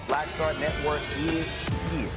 Black Star Network is here.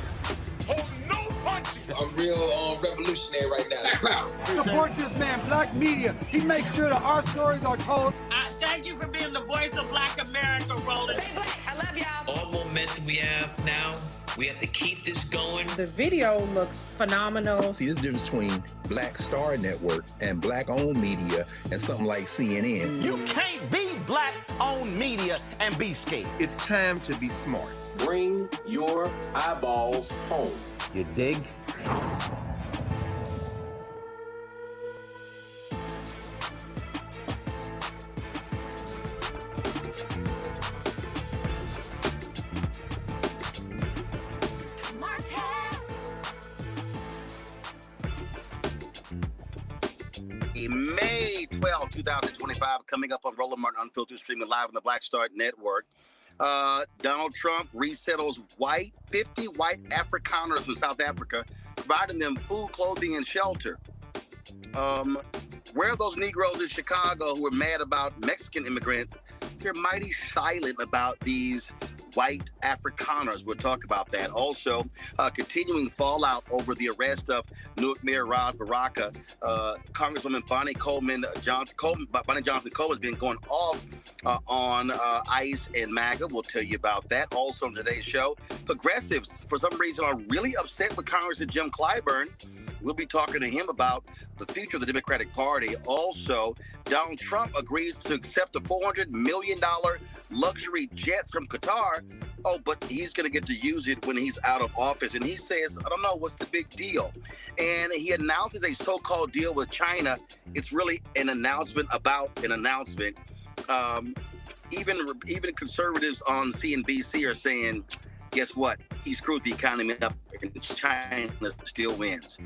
Hold no punches. I'm real revolutionary right now. Support this man, Black Media. He makes sure that our stories are told. Thank you for being the voice of Black America, Roland. Stay black. I love y'all. All momentum we have now, we have to keep this going. The video looks phenomenal. See, there's a difference between Black Star Network and Black-owned media and something like CNN. You can't be Black-owned media and be scared. It's time to be smart. Bring your eyeballs home. You dig? May 12, 2025, coming up on Roland Martin Unfiltered, streaming live on the Black Star Network. Donald Trump resettles 50 white Afrikaners from South Africa, providing them food, clothing, and shelter. Where are those Negroes in Chicago who were mad about Mexican immigrants? They're mighty silent about these white Afrikaners. We'll talk about that. Also, continuing fallout over the arrest of Newark Mayor Ras Baraka. Congresswoman Bonnie Johnson Coleman has been going off on ICE and MAGA. We'll tell you about that. Also on today's show, progressives, for some reason, are really upset with Congressman Jim Clyburn. We'll be talking to him about the future of the Democratic Party. Also, Donald Trump agrees to accept a $400 million luxury jet from Qatar. Oh, but he's going to get to use it when he's out of office. And he says, I don't know, what's the big deal? And he announces a so-called deal with China. It's really an announcement about an announcement. Even conservatives on CNBC are saying, guess what? He screwed the economy up and China still wins.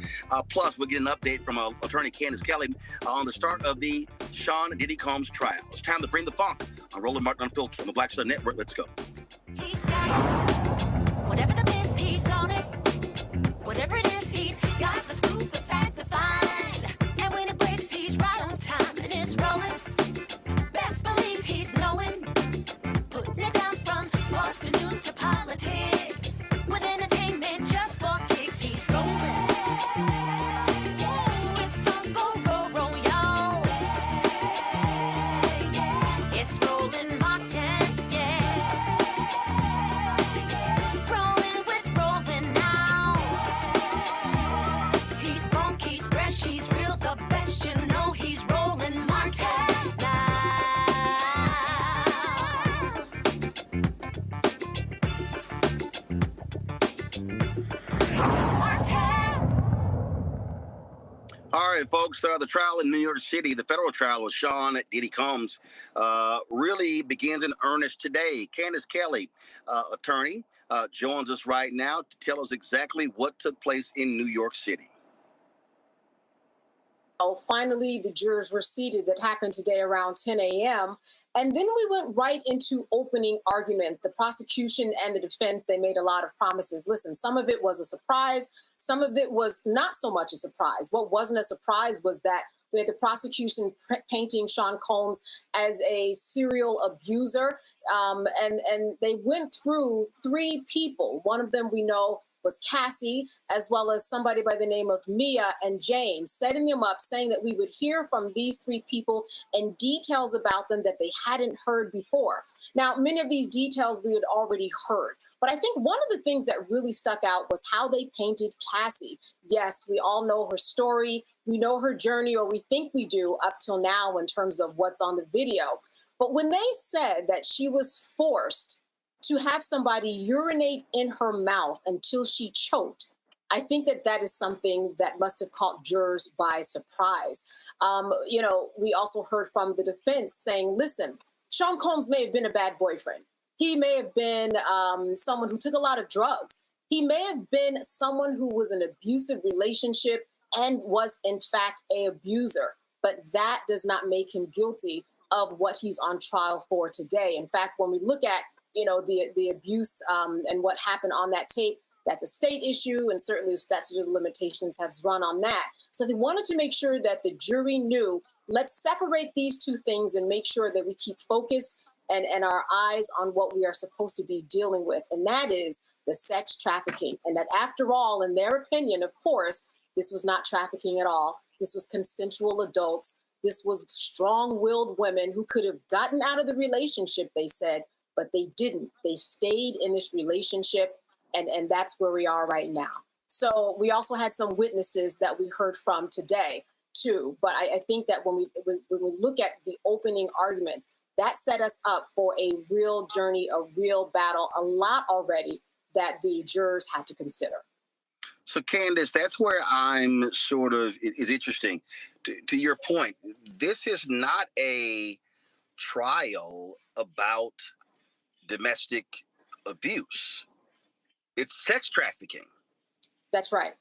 Plus, we'll get an update from attorney Candace Kelly on the start of the Sean Diddy Combs trial. It's time to bring the funk on Roland Martin Unfiltered on the Black Star Network. Let's go. He's got it. Whatever the biz, he's on it. Whatever it is, he's got the scoop, the fact, the find. And when it breaks, he's right on time and it's rolling. Best believe he's knowing. Putting it down from sports to news to politics. With entertainment just for kicks, he's rolling. It's on go, y'all. It's Roland Martin, rolling with Roland now. He's funk, he's fresh, he's real, the best, you know he's Roland Martin now. All right, folks, the trial in New York City, the federal trial of Sean Diddy Combs, really begins in earnest today. Candace Kelly, attorney, joins us right now to tell us exactly what took place in New York City. Finally, the jurors were seated. That happened today around 10 a.m. And then we went right into opening arguments. The prosecution and the defense, they made a lot of promises. Listen, some of it was a surprise. Some of it was not so much a surprise. What wasn't a surprise was that we had the prosecution painting Sean Combs as a serial abuser. And they went through three people. One of them we know was Cassie, as well as somebody by the name of Mia and Jane, setting them up, saying that we would hear from these three people and details about them that they hadn't heard before. Now, many of these details we had already heard, but I think one of the things that really stuck out was how they painted Cassie. Yes, we all know her story. We know her journey, or we think we do up till now in terms of what's on the video. But when they said that she was forced to have somebody urinate in her mouth until she choked, I think that that is something that must have caught jurors by surprise. We also heard from the defense saying, listen, Sean Combs may have been a bad boyfriend. He may have been someone who took a lot of drugs. He may have been someone who was in an abusive relationship and was, in fact, an abuser. But that does not make him guilty of what he's on trial for today. In fact, when we look at the abuse and what happened on that tape, that's a state issue, and certainly statute of limitations has run on that. So they wanted to make sure that the jury knew, let's separate these two things and make sure that we keep focused and our eyes on what we are supposed to be dealing with, and that is the sex trafficking. And that after all, in their opinion, of course, this was not trafficking at all. This was consensual adults. This was strong-willed women who could have gotten out of the relationship, they said, but they didn't. They stayed in this relationship, and that's where we are right now. So we also had some witnesses that we heard from today, too. But I think that when we look at the opening arguments, that set us up for a real journey, a real battle, a lot already that the jurors had to consider. So, Candace, that's where I'm sort of, is interesting. To your point, this is not a trial about domestic abuse. It's sex trafficking. That's right.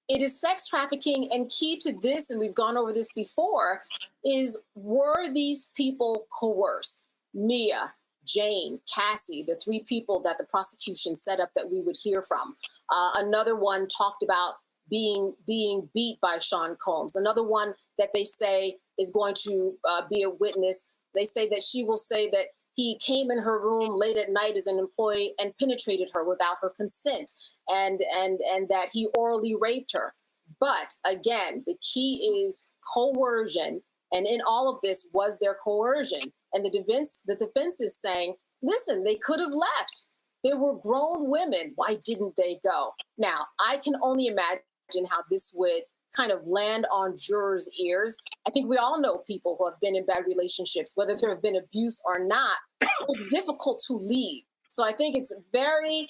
It is sex trafficking, and key to this, and we've gone over this before, is were these people coerced? Mia, Jane, Cassie, the three people that the prosecution set up that we would hear from. Another one talked about being beat by Sean Combs. Another one that they say is going to be a witness. They say that she will say that he came in her room late at night as an employee and penetrated her without her consent, and that he orally raped her. But again, the key is coercion. And in all of this, was there coercion? And the defense is saying, listen, they could have left. They were grown women. Why didn't they go? Now, I can only imagine how this would kind of land on jurors' ears. I think we all know people who have been in bad relationships, whether there have been abuse or not. It's difficult to leave. So I think it's very,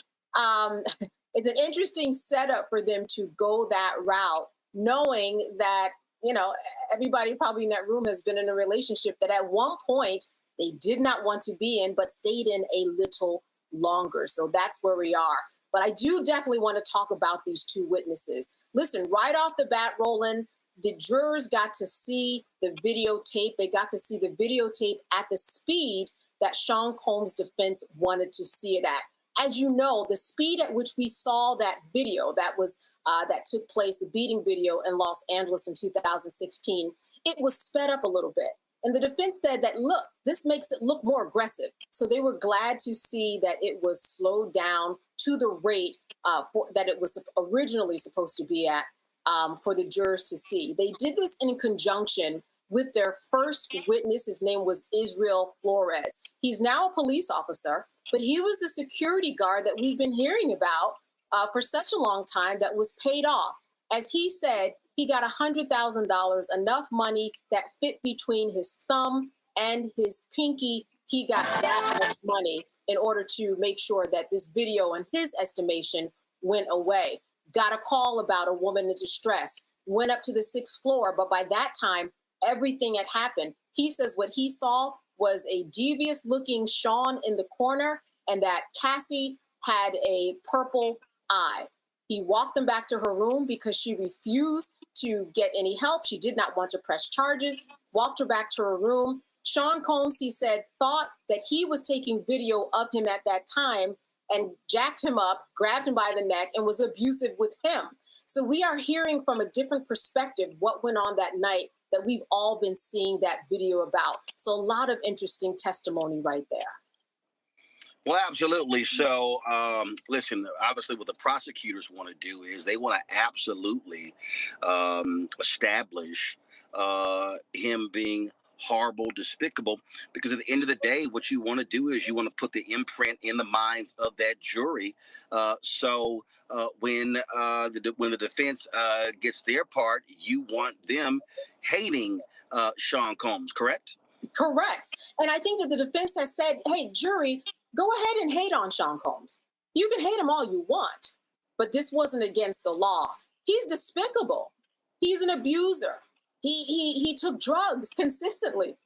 it's an interesting setup for them to go that route, knowing that, you know, everybody probably in that room has been in a relationship that at one point they did not want to be in, but stayed in a little longer. So that's where we are. But I do definitely want to talk about these two witnesses. Listen, right off the bat, Roland, the jurors got to see the videotape. They got to see the videotape at the speed that Sean Combs' defense wanted to see it at. As you know, the speed at which we saw that video that took place, the beating video in Los Angeles in 2016, it was sped up a little bit. And the defense said that, look, this makes it look more aggressive. So they were glad to see that it was slowed down to the rate that it was originally supposed to be at for the jurors to see. They did this in conjunction with their first witness. His name was Israel Flores. He's now a police officer, but he was the security guard that we've been hearing about for such a long time that was paid off. As he said, he got $100,000, enough money that fit between his thumb and his pinky. He got that much money in order to make sure that this video, in his estimation, went away. Got a call about a woman in distress, went up to the 6th floor, but by that time, everything had happened. He says what he saw was a devious-looking Sean in the corner and that Cassie had a purple eye. He walked them back to her room because she refused to get any help. She did not want to press charges, walked her back to her room. Sean Combs, he said, thought that he was taking video of him at that time and jacked him up, grabbed him by the neck, and was abusive with him. So we are hearing from a different perspective what went on that night that we've all been seeing that video about. So a lot of interesting testimony right there. Well, absolutely. So, listen, obviously what the prosecutors want to do is they want to absolutely establish him being horrible, despicable, because at the end of the day, what you want to do is you want to put the imprint in the minds of that jury. So when the defense gets their part, you want them hating Sean Combs, correct? Correct. And I think that the defense has said, hey, jury, go ahead and hate on Sean Combs. You can hate him all you want, but this wasn't against the law. He's despicable. He's an abuser. He took drugs consistently,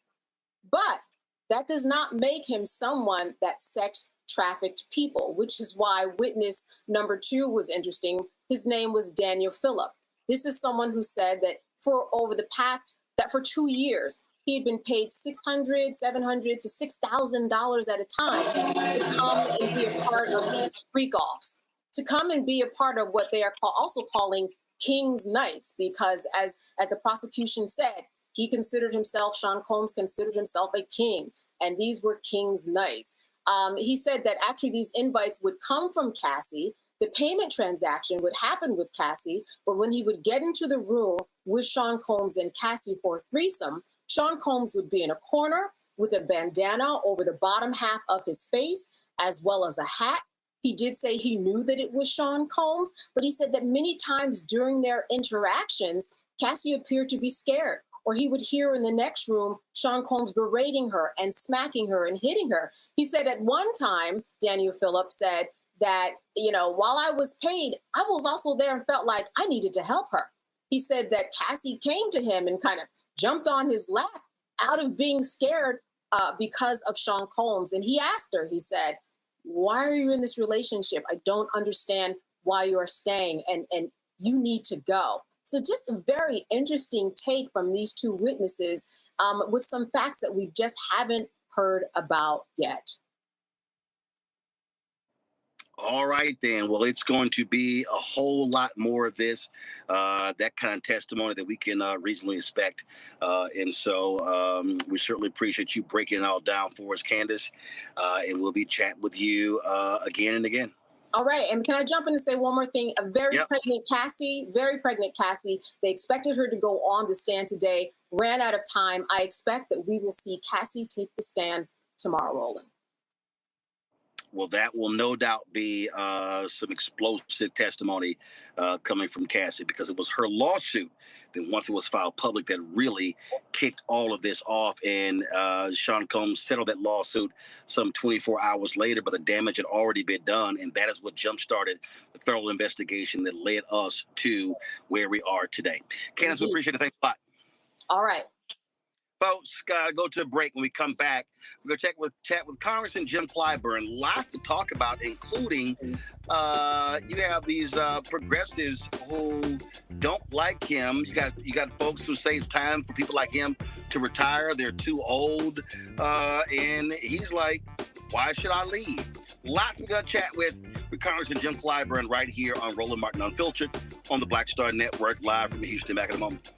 but that does not make him someone that sex trafficked people, which is why witness number 2 was interesting. His name was Daniel Phillip. This is someone who said that for 2 years, he had been paid $600, $700 to $6,000 at a time to come and be a part of these freak-offs, to come and be a part of what they are also calling King's Nights, because as the prosecution said, Sean Combs considered himself a king. and these were King's nights. He said that actually these invites would come from Cassie. The payment transaction would happen with Cassie, but when he would get into the room with Sean Combs and Cassie for a threesome, Sean Combs would be in a corner with a bandana over the bottom half of his face, as well as a hat. He did say he knew that it was Sean Combs, but he said that many times during their interactions, Cassie appeared to be scared, or he would hear in the next room Sean Combs berating her and smacking her and hitting her. He said at one time, Daniel Phillip said that, while I was paid, I was also there and felt like I needed to help her. He said that Cassie came to him and kind of jumped on his lap out of being scared because of Sean Combs. And he asked her, he said, why are you in this relationship? I don't understand why you are staying, and you need to go. So just a very interesting take from these two witnesses with some facts that we just haven't heard about yet. All right, then. Well, it's going to be a whole lot more of this, that kind of testimony that we can reasonably expect. And so we certainly appreciate you breaking it all down for us, Candace. And we'll be chatting with you again and again. All right. And can I jump in and say one more thing? A very pregnant Cassie. They expected her to go on the stand today, ran out of time. I expect that we will see Cassie take the stand tomorrow, Roland. Well, that will no doubt be some explosive testimony coming from Cassie, because it was her lawsuit that once it was filed public that really kicked all of this off. And Sean Combs settled that lawsuit some 24 hours later, but the damage had already been done. And that is what jump-started the federal investigation that led us to where we are today. Candace, we appreciate it. Thanks a lot. All right. Folks, gotta go to a break. When we come back, we're going to chat with Congressman Jim Clyburn. Lots to talk about, including you have these progressives who don't like him. You got folks who say it's time for people like him to retire. They're too old. And he's like, why should I leave? Lots we're going to chat with Congressman Jim Clyburn right here on Roland Martin Unfiltered on the Black Star Network, live from Houston. Back in a moment.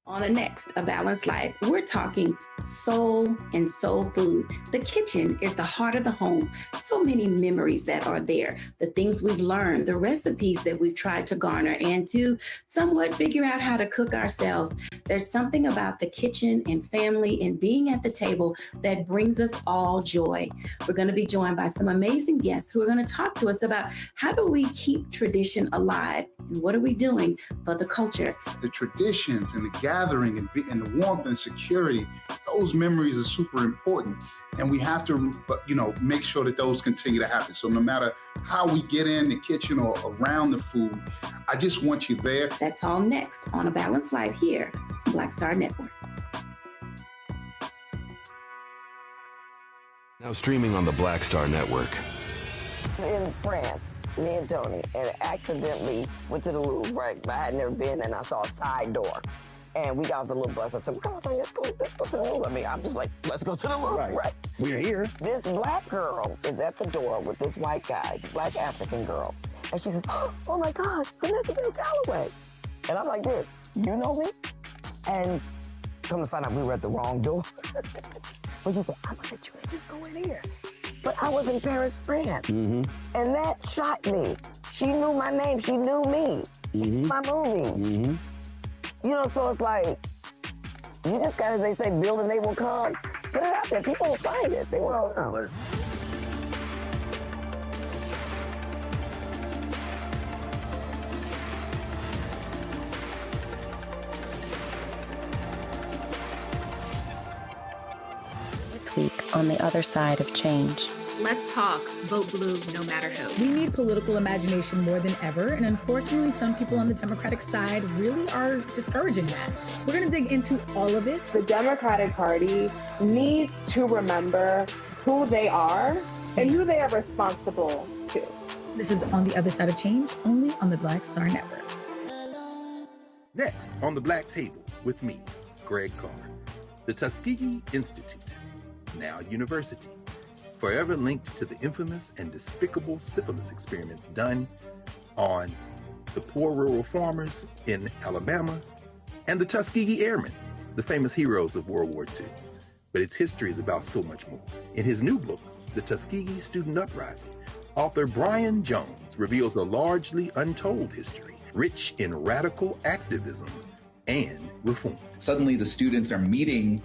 On the next A Balanced Life, we're talking soul and soul food. The kitchen is the heart of the home. So many memories that are there, the things we've learned, the recipes that we've tried to garner and to somewhat figure out how to cook ourselves. There's something about the kitchen and family and being at the table that brings us all joy. We're going to be joined by some amazing guests who are going to talk to us about how do we keep tradition alive and what are we doing for the culture. The traditions and the gathering and the warmth and security, those memories are super important. And we have to, make sure that those continue to happen. So no matter how we get in the kitchen or around the food, I just want you there. That's all next on A Balanced Life here on Black Star Network. Now streaming on the Black Star Network. In France, me and Tony, and accidentally went to the Louvre, right? I had never been, and I saw a side door. And we got off the little bus. I said, come on, let's go to the Louvre. I mean, I'm just like, let's go to the Louvre, right? We're here. This black girl is at the door with this white guy, black African girl. And she says, oh my gosh, Vanessa Galloway. And I'm like this, you know me? And come to find out we were at the wrong door. But she said, I'm gonna let you just go in here. But I was in Paris, France. Mm-hmm. And that shocked me. She knew my name, she knew me. Mm-hmm. My movie. Mm-hmm. So it's like, you just gotta, they say, build and they will come. Put it out there, people will find it, they will come. This week on The Other Side of Change. Let's talk. Vote blue, no matter who. We need political imagination more than ever, and unfortunately, some people on the Democratic side really are discouraging that. We're going to dig into all of it. The Democratic Party needs to remember who they are and who they are responsible to. This is On the Other Side of Change, only on the Black Star Network. Next on the Black Table with me, Greg Carr, the Tuskegee Institute, now University, forever linked to the infamous and despicable syphilis experiments done on the poor rural farmers in Alabama and the Tuskegee Airmen, the famous heroes of World War II. But its history is about so much more. In his new book, The Tuskegee Student Uprising, author Brian Jones reveals a largely untold history, rich in radical activism and reform. Suddenly the students are meeting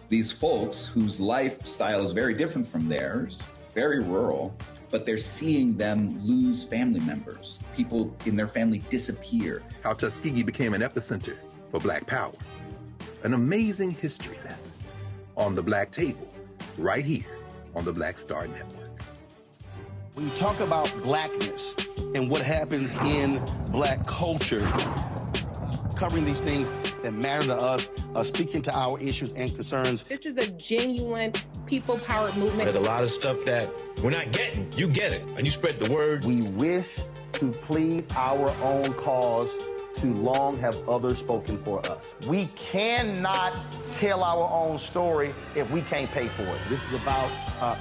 these folks whose lifestyle is very different from theirs, very rural, but they're seeing them lose family members. People in their family disappear. How Tuskegee became an epicenter for Black power. An amazing history lesson on the Black Table, right here on the Black Star Network. When you talk about blackness and what happens in Black culture, covering these things that matter to us, speaking to our issues and concerns. This is a genuine people-powered movement. There's a lot of stuff that we're not getting. You get it, and you spread the word. We wish to plead our own cause. Too long have others spoken for us. We cannot tell our own story if we can't pay for it. This is about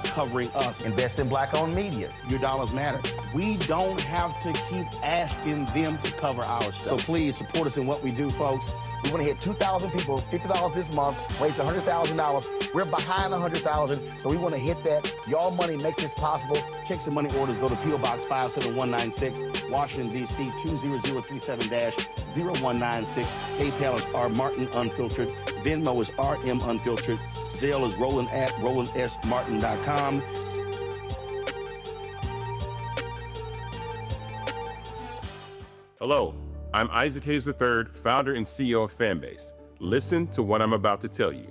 covering us. Invest in Black-owned media. Your dollars matter. We don't have to keep asking them to cover our stuff. So please support us in what we do, folks. We want to hit 2,000 people, $50 this month, raise $100,000. We're behind 100,000, so we want to hit that. Y'all money makes this possible. Check some money orders. Go to P.O. Box 57196, Washington, D.C. 20037-0196. PayPal is R Martin Unfiltered. Venmo is RM Unfiltered. Zelle is Roland at RolandSMartin.com. Hello, I'm Isaac Hayes III, founder and CEO of Fanbase. Listen to what I'm about to tell you.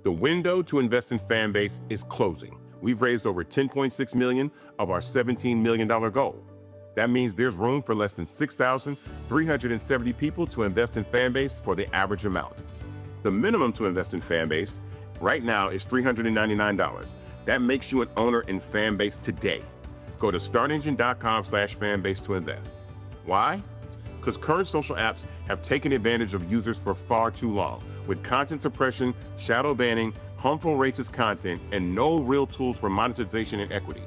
The window to invest in Fanbase is closing. We've raised over $10.6 million of our $17 million goal. That means there's room for less than 6,370 people to invest in Fanbase for the average amount. The minimum to invest in Fanbase right now is $399. That makes you an owner in Fanbase today. Go to startengine.com/fanbase to invest. Why? Because current social apps have taken advantage of users for far too long, with content suppression, shadow banning, harmful racist content, and no real tools for monetization and equity.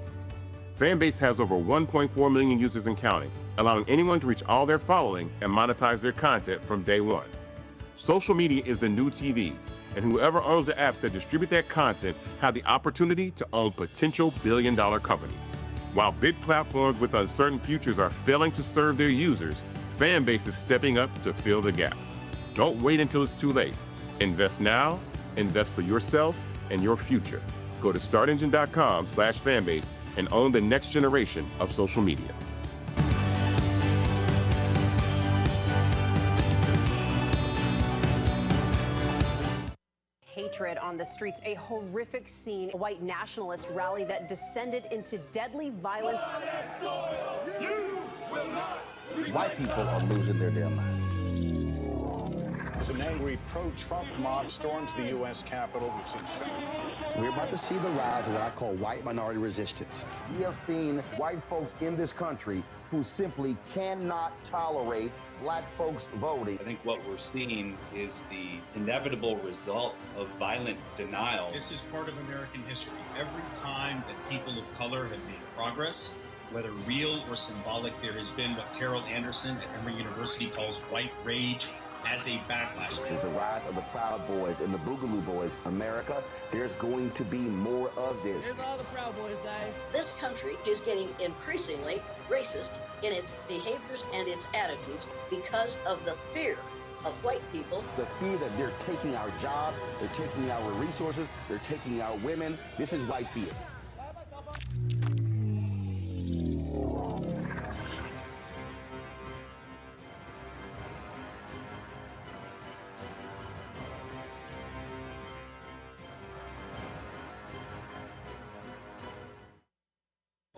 Fanbase has over 1.4 million users and counting, allowing anyone to reach all their following and monetize their content from day one. Social media is the new TV, and whoever owns the apps that distribute that content have the opportunity to own potential billion-dollar companies. While big platforms with uncertain futures are failing to serve their users, Fanbase is stepping up to fill the gap. Don't wait until it's too late. Invest now, invest for yourself and your future. Go to startengine.com/fanbase and own the next generation of social media. Hatred on the streets, a horrific scene, a white nationalist rally that descended into deadly violence. White people are losing their damn minds. As an angry pro-Trump mob storms the U.S. Capitol, We're about to see the rise of what I call white minority resistance. We have seen white folks in this country who simply cannot tolerate Black folks voting. I think what we're seeing is the inevitable result of violent denial. This is part of American history. Every time that people of color have made progress, whether real or symbolic, there has been what Carol Anderson at Emory University calls white rage as a backlash. This is the rise of the Proud Boys and the Boogaloo Boys. America, there's going to be more of this. Here's all the Proud Boys, guys. This country is getting increasingly racist in its behaviors and its attitudes because of the fear of white people. The fear that they're taking our jobs, they're taking our resources, they're taking our women. This is white fear.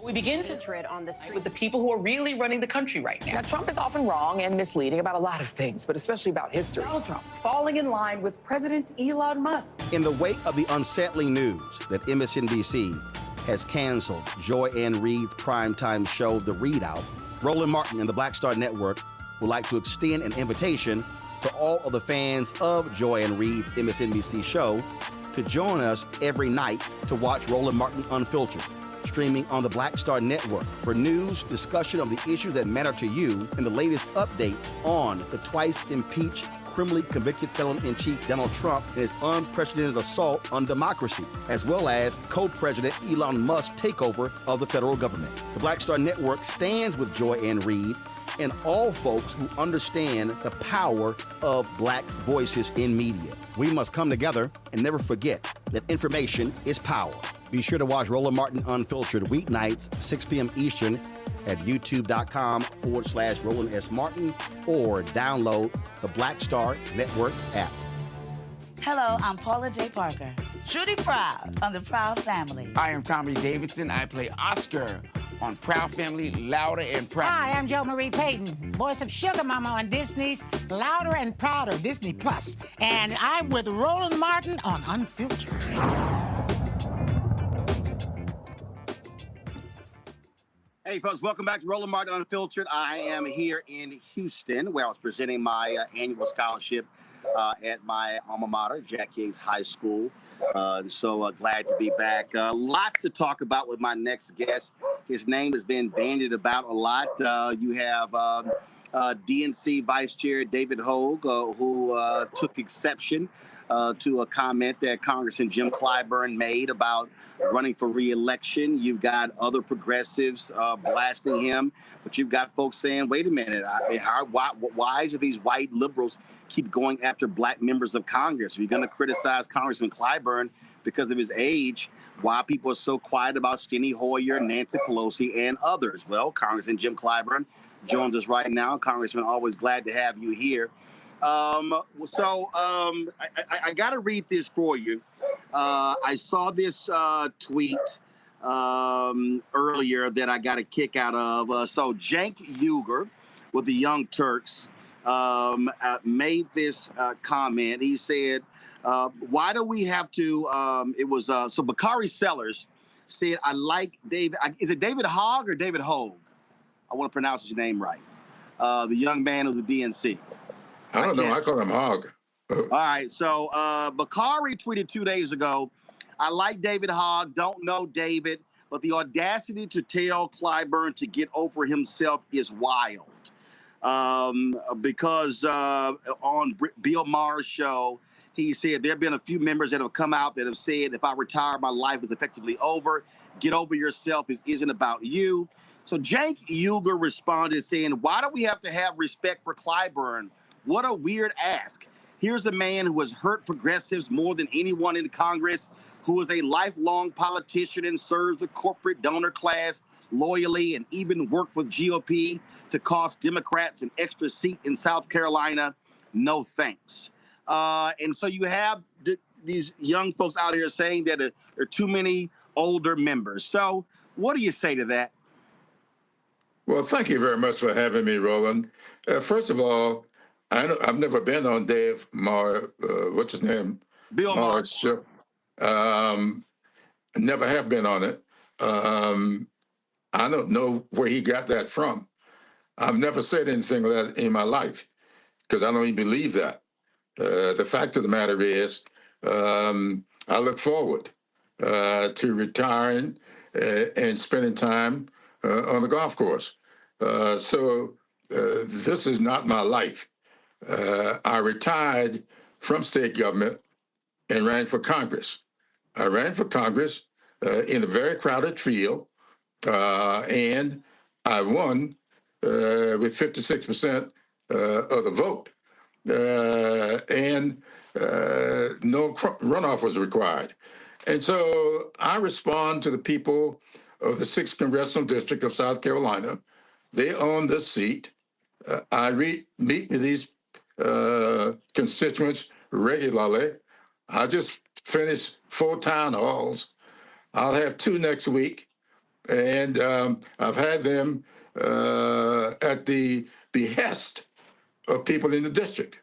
We begin to tread on the street with the people who are really running the country right now. Now, Trump is often wrong and misleading about a lot of things, but especially about history. Donald Trump falling in line with President Elon Musk. In the wake of the unsettling news that MSNBC has canceled Joy Ann Reid's primetime show, The Readout, Roland Martin and the Black Star Network would like to extend an invitation to all of the fans of Joy Ann Reid's MSNBC show to join us every night to watch Roland Martin Unfiltered, streaming on the Black Star Network for news, discussion of the issues that matter to you, and the latest updates on the twice impeached, criminally convicted felon-in-chief Donald Trump and his unprecedented assault on democracy, as well as co-president Elon Musk's takeover of the federal government. The Black Star Network stands with Joy Ann Reid and all folks who understand the power of Black voices in media. We must come together and never forget that information is power. Be sure to watch Roland Martin Unfiltered weeknights, 6 p.m. Eastern at youtube.com/Roland S. Martin or download the Black Star Network app. Hello, I'm Paula J. Parker. Truly proud on the Proud Family. I am Tommy Davidson. I play Oscar on Proud Family, Louder and Proud. Hi, I'm Jo Marie Payton, voice of Sugar Mama on Disney's Louder and Prouder, Disney Plus. And I'm with Roland Martin on Unfiltered. Hey, folks, welcome back to Roland Martin Unfiltered. I am here in Houston, where I was presenting my annual scholarship at my alma mater, Jack Yates High School. So glad to be back. Lots to talk about with my next guest. His name has been bandied about a lot. You have DNC Vice Chair David Hogue, who took exception to a comment that Congressman Jim Clyburn made about running for re-election. You've got other progressives blasting him, but you've got folks saying, wait a minute, why is it these white liberals keep going after Black members of Congress? If you're going to criticize Congressman Clyburn because of his age, why people are so quiet about Steny Hoyer, Nancy Pelosi, and others? Well, Congressman Jim Clyburn joins us right now. Congressman, always glad to have you here. I got to read this for you. I saw this tweet earlier that I got a kick out of. So Cenk Uygur with the Young Turks made this comment. He said, why do we have to, so Bakari Sellers said, I like David, is it David Hogg or David Hogue? I want to pronounce his name right. The young man of the DNC. I don't know. I call him Hogg. All right. So Bakari tweeted 2 days ago, I like David Hogg, don't know David, but the audacity to tell Clyburn to get over himself is wild. Because on Bill Maher's show, he said there have been a few members that have come out that have said, if I retire, my life is effectively over. Get over yourself. This isn't about you. So Cenk Uygur responded saying, why do we have to have respect for Clyburn? What a weird ask. Here's a man who has hurt progressives more than anyone in Congress, who is a lifelong politician and serves the corporate donor class loyally and even worked with GOP to cost Democrats an extra seat in South Carolina. No thanks. And so you have these young folks out here saying that there are too many older members. So what do you say to that? Well, thank you very much for having me, Roland. First of all, I've never been on Dave Maher, what's his name? Bill Maher's show. Never have been on it. I don't know where he got that from. I've never said anything like that in my life because I don't even believe that. The fact of the matter is, I look forward to retiring and spending time on the golf course. So this is not my life. I retired from state government and ran for Congress. I ran for Congress in a very crowded field, and I won with 56% of the vote. And no runoff was required. And so I respond to the people of the 6th Congressional District of South Carolina. They own this seat. I meet with these constituents regularly. I just finished 4 town halls. I'll have 2 next week. And I've had them at the behest of people in the district.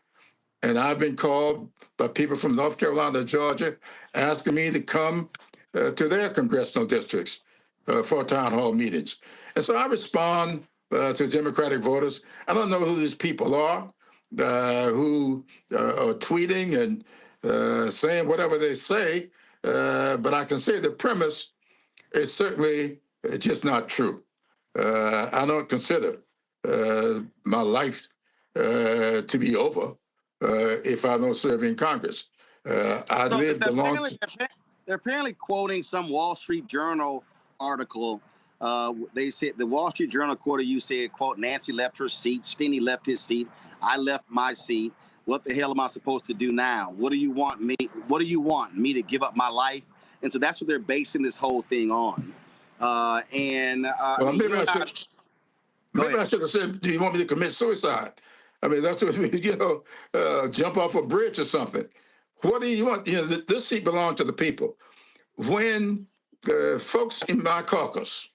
And I've been called by people from North Carolina, Georgia, asking me to come to their congressional districts for town hall meetings. And so I respond to Democratic voters. I don't know who these people are who are tweeting saying whatever they say, but I can say the premise is certainly just not true. I don't consider my life to be over if I don't serve in Congress. I lived a long time. They're apparently quoting some Wall Street Journal article. They said the Wall Street Journal quoted you said, quote, Nancy left her seat, Steeny left his seat, I left my seat. What the hell am I supposed to do now? What do you want me? What do you want me to give up my life? And so that's what they're basing this whole thing on. Well, maybe I should have said, do you want me to commit suicide? I mean, that's what, jump off a bridge or something. What do you want? This seat belongs to the people. When the folks in my caucus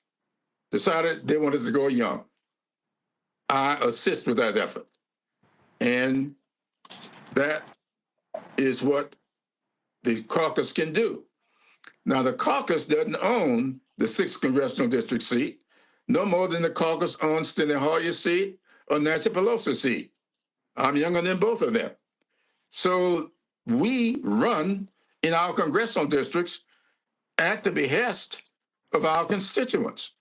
decided they wanted to go young, I assist with that effort. And that is what the caucus can do. Now, the caucus doesn't own the 6th congressional district seat, no more than the caucus owns Steny Hoyer's seat or Nancy Pelosi's seat. I'm younger than both of them. So we run in our congressional districts at the behest of our constituents.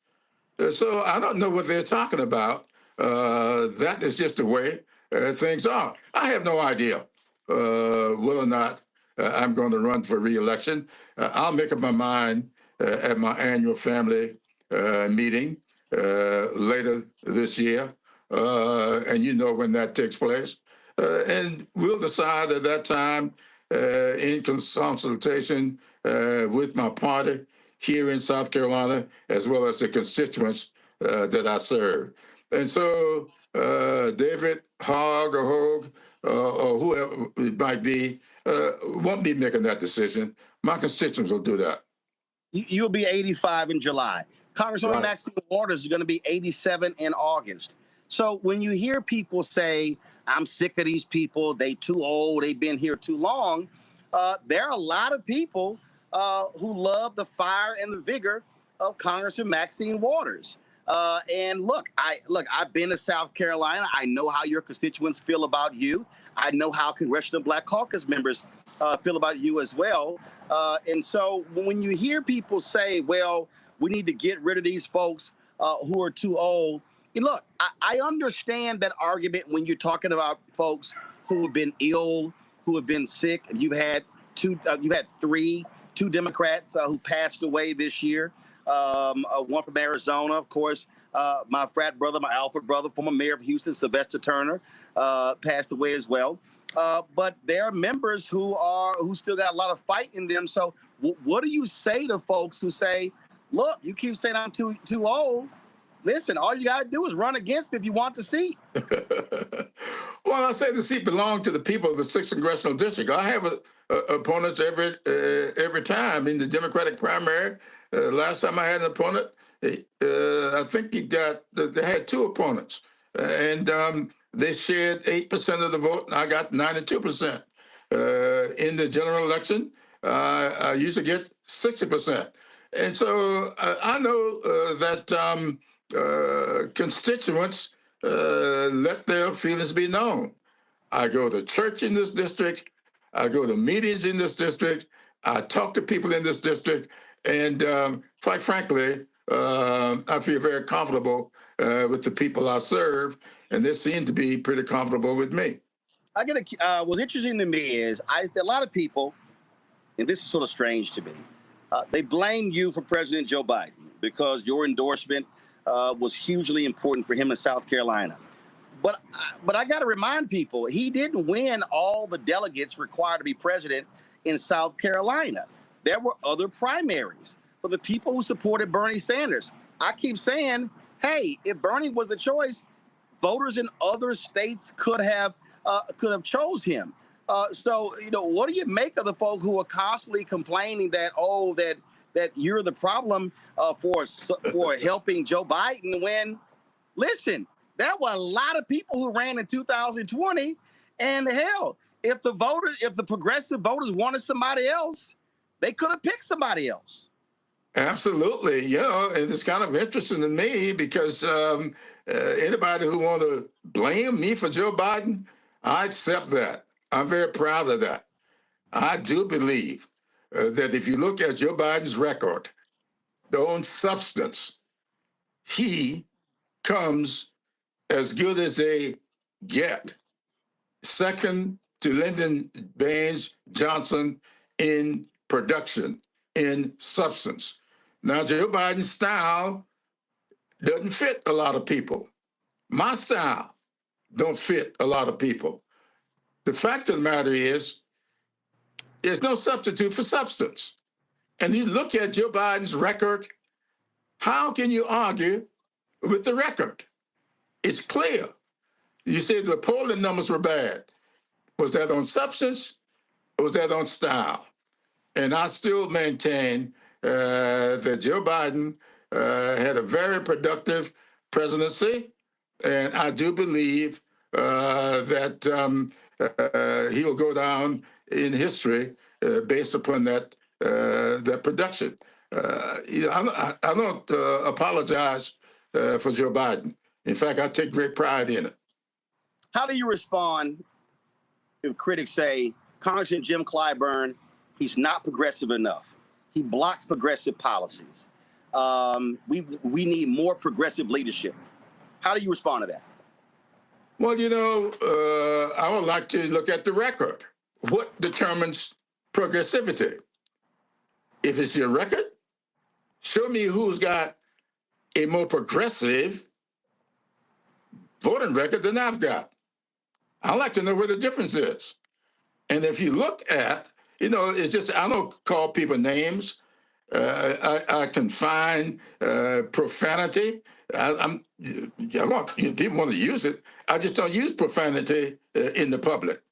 So I don't know what they're talking about. That is just the way things are. I have no idea whether or not I'm going to run for re-election. I'll make up my mind at my annual family meeting later this year. And you know when that takes place. And we'll decide at that time in consultation with my party here in South Carolina, as well as the constituents that I serve. And so David Hogg or Hogue or whoever it might be won't be making that decision. My constituents will do that. You'll be 85 in July. Congresswoman Right. Maxine Waters is going to be 87 in August. So when you hear people say, I'm sick of these people, they too old, they've been here too long, there are a lot of people who love the fire and the vigor of Congressman Maxine Waters. And look, I've been to South Carolina. I know how your constituents feel about you. I know how Congressional Black Caucus members feel about you as well. And so when you hear people say, well, we need to get rid of these folks who are too old. And look, I understand that argument when you're talking about folks who have been ill, who have been sick. You've had two Democrats who passed away this year. One from Arizona, of course, my frat brother, my alpha brother, former mayor of Houston, Sylvester Turner, passed away as well. But there are members who still got a lot of fight in them. So what do you say to folks who say, look, you keep saying I'm too old. Listen, all you got to do is run against me if you want the seat. Well, I say the seat belongs to the people of the 6th congressional district. I have opponents every time in the Democratic primary. Last time I had an opponent, I think they had 2 opponents, and they shared 8% of the vote, and I got 92%. In the general election, I usually get 60%. And so I know that constituents let their feelings be known. I go to church in this district. I go to meetings in this district. I talk to people in this district. And quite frankly, I feel very comfortable with the people I serve, and they seem to be pretty comfortable with me. What's interesting to me is a lot of people, and this is sort of strange to me, they blame you for President Joe Biden because your endorsement was hugely important for him in South Carolina. But I got to remind people, he didn't win all the delegates required to be president in South Carolina. There were other primaries for the people who supported Bernie Sanders. I keep saying, hey, if Bernie was the choice, voters in other states could have chose him. So, what do you make of the folk who are constantly complaining that you're the problem for helping Joe Biden when, listen, there were a lot of people who ran in 2020, and hell, if the progressive voters wanted somebody else, they could have picked somebody else. Absolutely. And it's kind of interesting to me because anybody who want to blame me for Joe Biden, I accept that. I'm very proud of that. I do believe that if you look at Joe Biden's record, on substance, he comes as good as they get. Second to Lyndon Baines Johnson in production, in substance. Now, Joe Biden's style doesn't fit a lot of people. My style don't fit a lot of people. The fact of the matter is, there's no substitute for substance. And you look at Joe Biden's record, how can you argue with the record? It's clear. You said the polling numbers were bad. Was that on substance or was that on style? And I still maintain that Joe Biden had a very productive presidency, and I do believe that he will go down in history based upon that production. I don't apologize for Joe Biden. In fact, I take great pride in it. How do you respond if critics say Congressman Jim Clyburn, he's not progressive enough? He blocks progressive policies. We need more progressive leadership. How do you respond to that? Well, you know, I would like to look at the record. What determines progressivity? If it's your record, show me who's got a more progressive voting record than I've got. I'd like to know where the difference is. And if you look at, you know, it's just, I don't call people names. I confine profanity. People want to use it. I just don't use profanity in the public.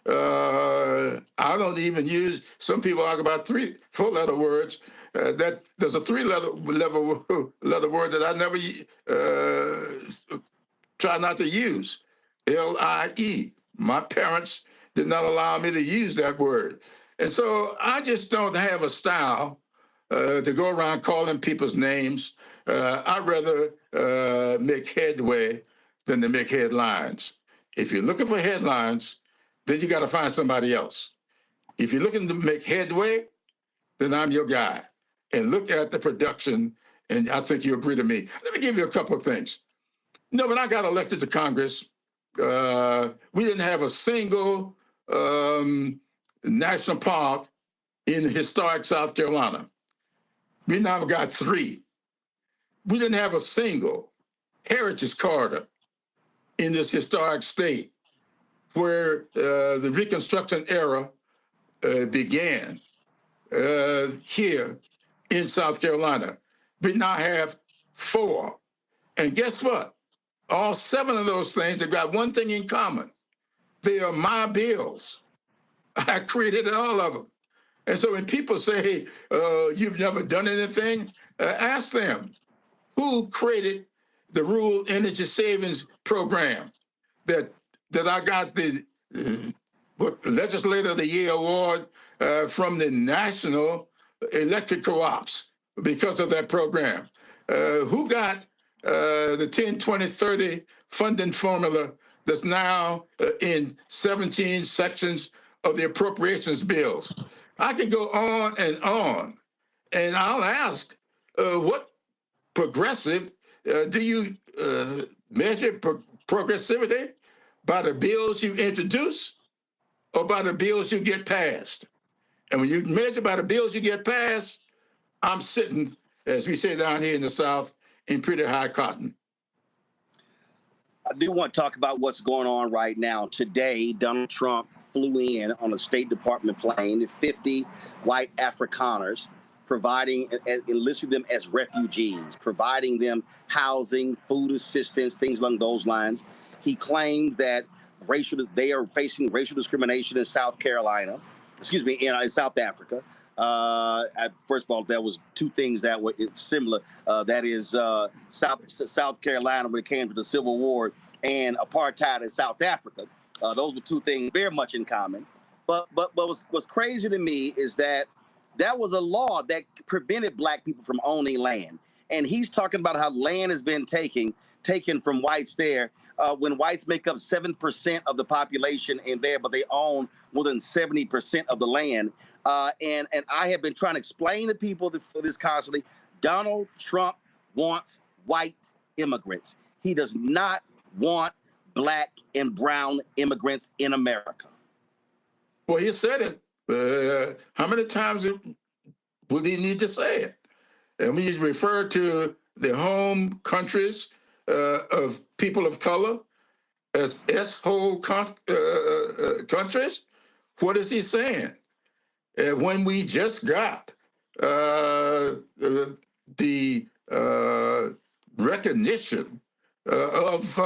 I don't even use, some people talk about 3 4-letter words. That there's a 3-letter word that I never try not to use. L-I-E. My parents did not allow me to use that word. And so I just don't have a style to go around calling people's names. I'd rather make headway than to make headlines. If you're looking for headlines, then you got to find somebody else. If you're looking to make headway, then I'm your guy. And look at the production, and I think you agree to me. Let me give you a couple of things. You know, when I got elected to Congress, we didn't have a single national park in historic South Carolina. We now got 3. We didn't have a single heritage corridor in this historic state where the Reconstruction era began here in South Carolina. We now have 4. And guess what? All 7 of those things have got one thing in common. They are my bills. I created all of them. And so when people say, you've never done anything, ask them, who created the Rural Energy Savings Program that I got the Legislator of the Year award from the National Electric Co-ops because of that program? Who got the 10, 20, 30 funding formula that's now in 17 sections of the appropriations bills? I can go on, and I'll ask, what progressive do you measure progressivity by the bills you introduce or by the bills you get passed? And when you measure by the bills you get passed, I'm sitting, as we say down here in the South, in pretty high cotton. I do want to talk about what's going on right now. Today, Donald Trump flew in on a State Department plane, 50 white Afrikaners, enlisting them as refugees, providing them housing, food assistance, things along those lines. He claimed that they are facing racial discrimination in South Carolina, in South Africa. First of all, there was 2 things that were similar. That is South Carolina when it came to the Civil War and apartheid in South Africa. Those were 2 things very much in common. But what's crazy to me is that was a law that prevented Black people from owning land. And he's talking about how land has been taken from whites there, when whites make up 7% of the population in there, but they own more than 70% of the land. And I have been trying to explain to people this constantly. Donald Trump wants white immigrants. He does not want black and brown immigrants in America. Well, he said it. How many times would he need to say it? And when you refer to the home countries of people of color as S-hole countries, what is he saying? When we just got the recognition of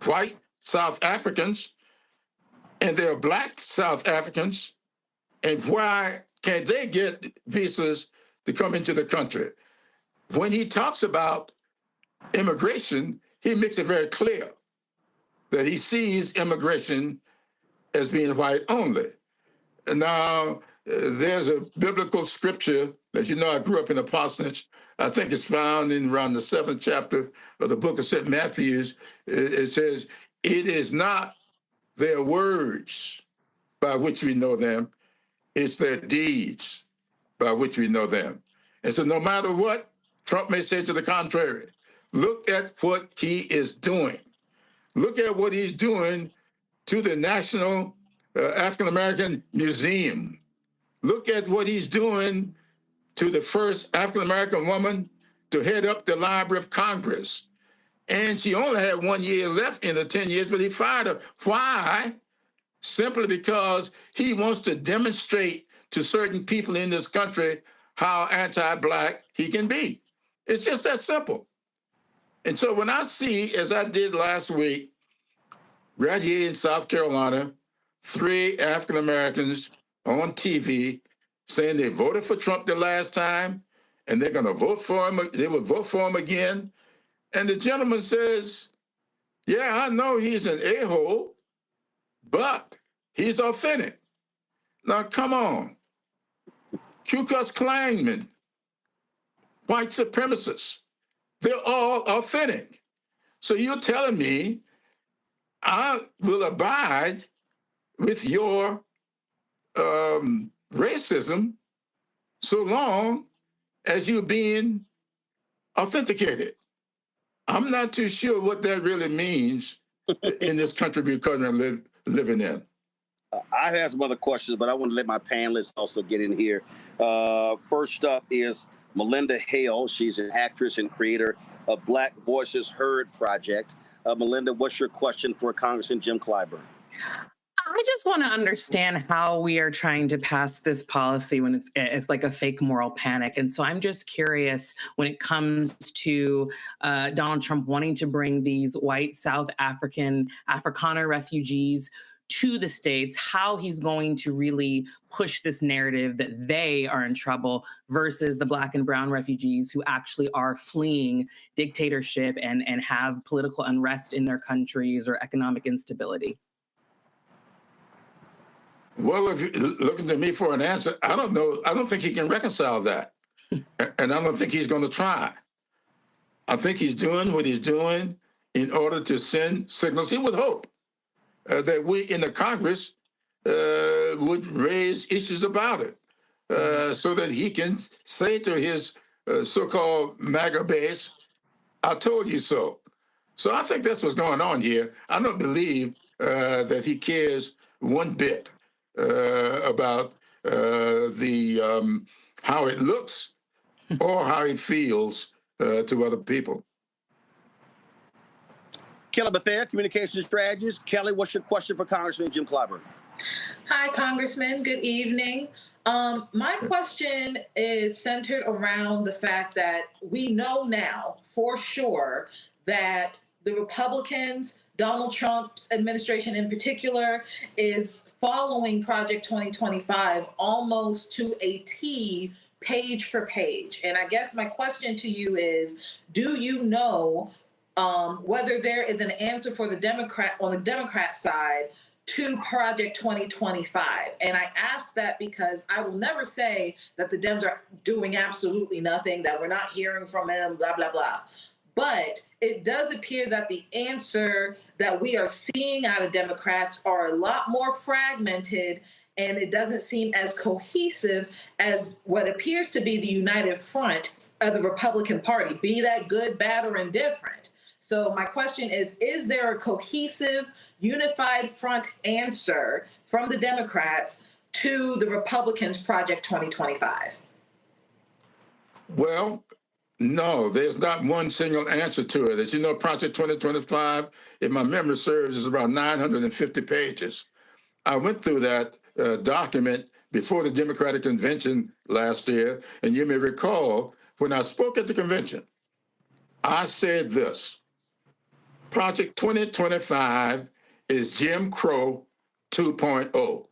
white South Africans, and they're black South Africans, and why can't they get visas to come into the country? When he talks about immigration, he makes it very clear that he sees immigration as being white only. And now, there's a biblical scripture, as you know, I grew up in a parsonage. I think it's found in around the 7th chapter of the book of St. Matthew's. It says, it is not their words by which we know them, it's their deeds by which we know them. And so no matter what Trump may say to the contrary, look at what he is doing. Look at what he's doing to the National African-American Museum. Look at what he's doing to the first African-American woman to head up the Library of Congress. And she only had 1 year left in the 10 years, but he fired her. Why? Simply because he wants to demonstrate to certain people in this country how anti-black he can be. It's just that simple. And so when I see, as I did last week, right here in South Carolina, 3 African Americans on TV saying they voted for Trump the last time and they're going to vote for him, they will vote for him again. And the gentleman says, yeah, I know he's an a-hole, but he's authentic. Now, come on. Ku Klux Klansmen, white supremacists, they're all authentic. So you're telling me I will abide with your racism so long as you're being authenticated. I'm not too sure what that really means in this country we're currently living in. I have some other questions, but I want to let my panelists also get in here. First up is Melinda Hail. She's an actress and creator of Black Voices Heard Project. Melinda, what's your question for Congressman Jim Clyburn? I just want to understand how we are trying to pass this policy when it's like a fake moral panic. And so I'm just curious when it comes to Donald Trump wanting to bring these white South Afrikaner refugees to the States, how he's going to really push this narrative that they are in trouble versus the black and brown refugees who actually are fleeing dictatorship and have political unrest in their countries or economic instability. Well, if you're looking to me for an answer, I don't know. I don't think he can reconcile that. And I don't think he's going to try. I think he's doing what he's doing in order to send signals. He would hope that we in the Congress would raise issues about it so that he can say to his so-called MAGA base, I told you so. So I think that's what's going on here. I don't believe that he cares one bit about how it looks or how it feels to other people. Kelly Bethea, communications strategist. Kelly, what's your question for Congressman Jim Clyburn? Hi, Congressman. Good evening. My question is centered around the fact that we know now for sure that the Republicans, Donald Trump's administration in particular, is following Project 2025 almost to a T, page for page. And I guess my question to you is, do you know whether there is an answer for the Democrat on the Democrat side to Project 2025. And I ask that because I will never say that the Dems are doing absolutely nothing, that we're not hearing from them, blah, blah, blah. But it does appear that the answer that we are seeing out of Democrats are a lot more fragmented, and it doesn't seem as cohesive as what appears to be the united front of the Republican Party, be that good, bad, or indifferent. So my question is there a cohesive, unified front answer from the Democrats to the Republicans' Project 2025? Well, no, there's not one single answer to it. As you know, Project 2025, if my memory serves, is about 950 pages. I went through that document before the Democratic Convention last year, and you may recall when I spoke at the convention, I said this: Project 2025 is Jim Crow 2.0.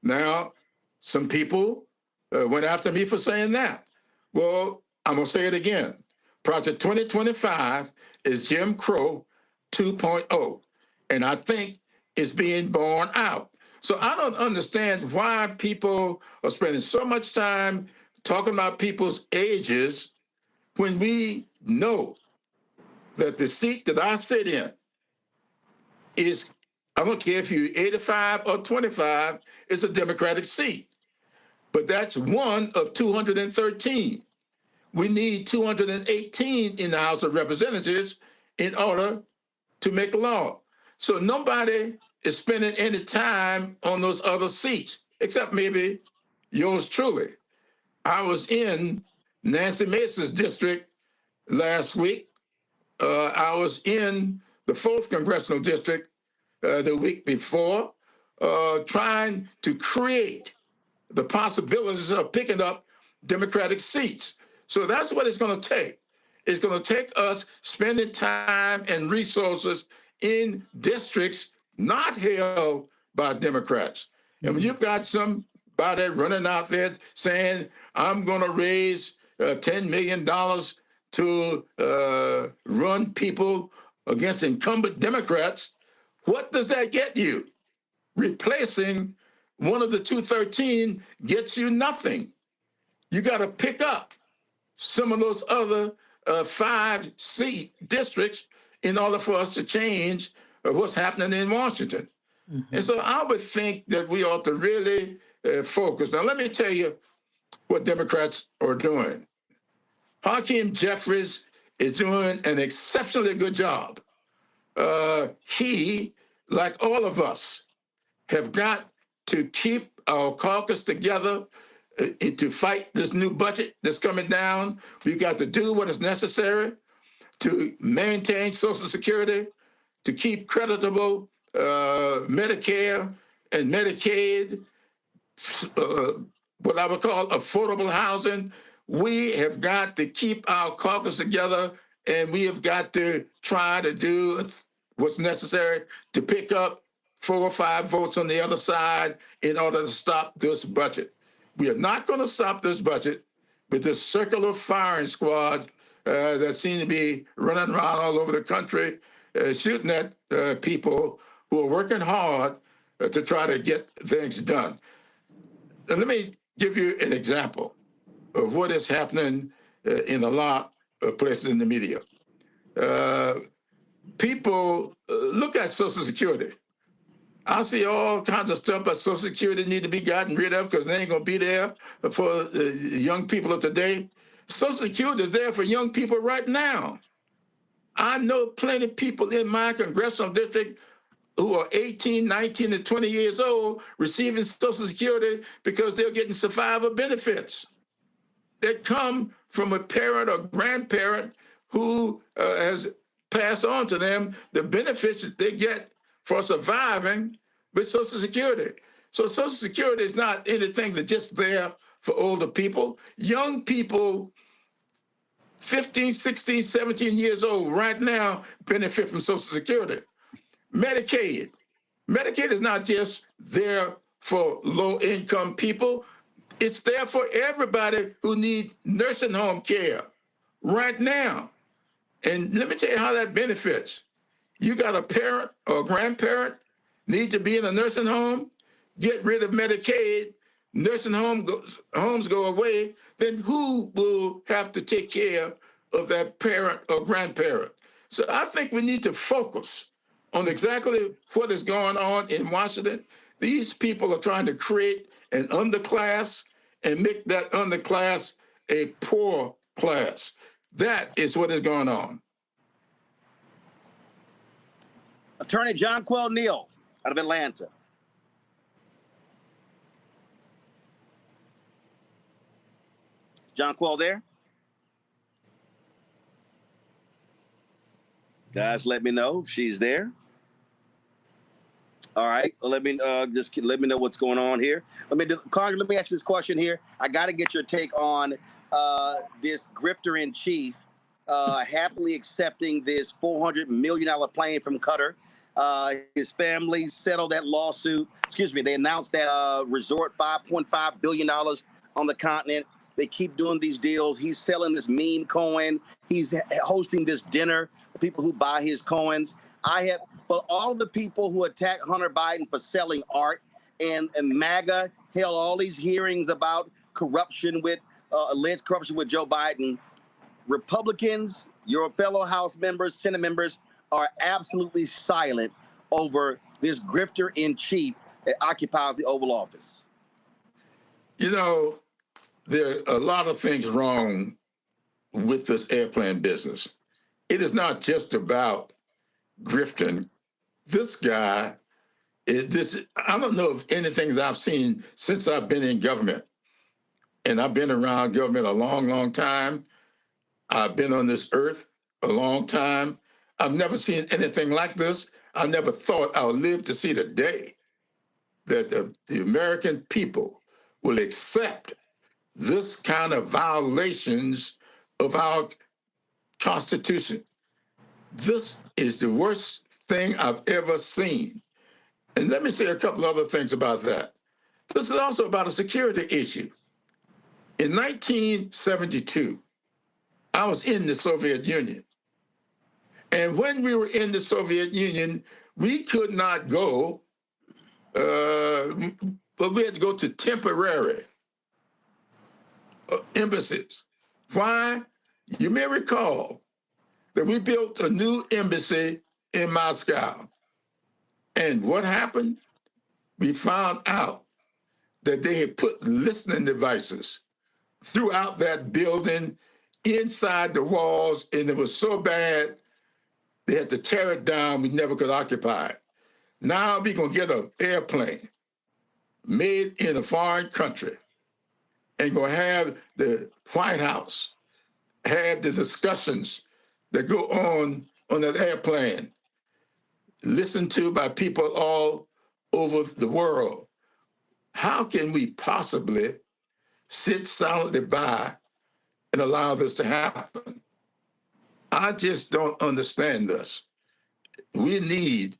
Now, some people went after me for saying that. Well, I'm going to say it again. Project 2025 is Jim Crow 2.0. And I think it's being borne out. So I don't understand why people are spending so much time talking about people's ages when we know that the seat that I sit in is, I don't care if you're 85 or 25, it's a Democratic seat. But that's one of 213. We need 218 in the House of Representatives in order to make law. So nobody is spending any time on those other seats, except maybe yours truly. I was in Nancy Mason's district last week. I was in the 4th Congressional District the week before, trying to create the possibilities of picking up Democratic seats. So that's what it's going to take. It's going to take us spending time and resources in districts not held by Democrats. And when you've got somebody running out there saying, I'm going to raise $10 million to run people against incumbent Democrats, what does that get you? Replacing one of the 213 gets you nothing. You got to pick up some of those other 5 seat districts in order for us to change what's happening in Washington. Mm-hmm. And so I would think that we ought to really focus. Now, let me tell you what Democrats are doing. Hakeem Jeffries is doing an exceptionally good job. He, like all of us, have got to keep our caucus together to fight this new budget that's coming down. We've got to do what is necessary to maintain Social Security, to keep creditable Medicare and Medicaid, what I would call affordable housing. We have got to keep our caucus together, and we have got to try to do what's necessary to pick up 4 or 5 votes on the other side in order to stop this budget. We are not going to stop this budget with this circular firing squad that seem to be running around all over the country, shooting at people who are working hard to try to get things done. Now, let me give you an example of what is happening in a lot of places in the media. People look at Social Security. I see all kinds of stuff about Social Security need to be gotten rid of because they ain't going to be there for the young people of today. Social Security is there for young people right now. I know plenty of people in my congressional district who are 18, 19, and 20 years old receiving Social Security because they're getting survivor benefits that come from a parent or grandparent who has passed on to them the benefits that they get for surviving with Social Security. So Social Security is not anything that's just there for older people. Young people, 15, 16, 17 years old right now benefit from Social Security. Medicaid. Medicaid is not just there for low-income people. It's there for everybody who needs nursing home care right now. And let me tell you how that benefits. You got a parent or a grandparent need to be in a nursing home, get rid of Medicaid, nursing homes go away, then who will have to take care of that parent or grandparent? So I think we need to focus on exactly what is going on in Washington. These people are trying to create an underclass and make that underclass a poor class. That is what is going on. Attorney John Quill Neal out of Atlanta. John Quill there? Guys, let me know if she's there. All right, let me let me know what's going on here. Congress, let me ask you this question here. I got to get your take on this grifter in chief happily accepting this $400 million plane from Qatar. His family settled that lawsuit. Excuse me, they announced that resort $5.5 billion on the continent. They keep doing these deals. He's selling this meme coin. He's hosting this dinner for people who buy his coins. For all the people who attack Hunter Biden for selling art, and MAGA held all these hearings about corruption with alleged corruption with Joe Biden, Republicans, your fellow House members, Senate members, are absolutely silent over this grifter in chief that occupies the Oval Office. You know, there are a lot of things wrong with this airplane business. It is not just about grifting. This guy, I don't know of anything that I've seen since I've been in government. And I've been around government a long, long time. I've been on this earth a long time. I've never seen anything like this. I never thought I would live to see the day that the American people will accept this kind of violations of our Constitution. This is the worst thing I've ever seen. And let me say a couple other things about that. This is also about a security issue. In 1972, I was in the Soviet Union. And when we were in the Soviet Union, we could not go, but we had to go to temporary embassies. Why? You may recall that we built a new embassy in Moscow. And what happened? We found out that they had put listening devices throughout that building, inside the walls, and it was so bad, they had to tear it down. We never could occupy it. Now we're going to get an airplane made in a foreign country and going to have the White House have the discussions that go on that airplane, listened to by people all over the world. How can we possibly sit silently by and allow this to happen? I just don't understand this. We need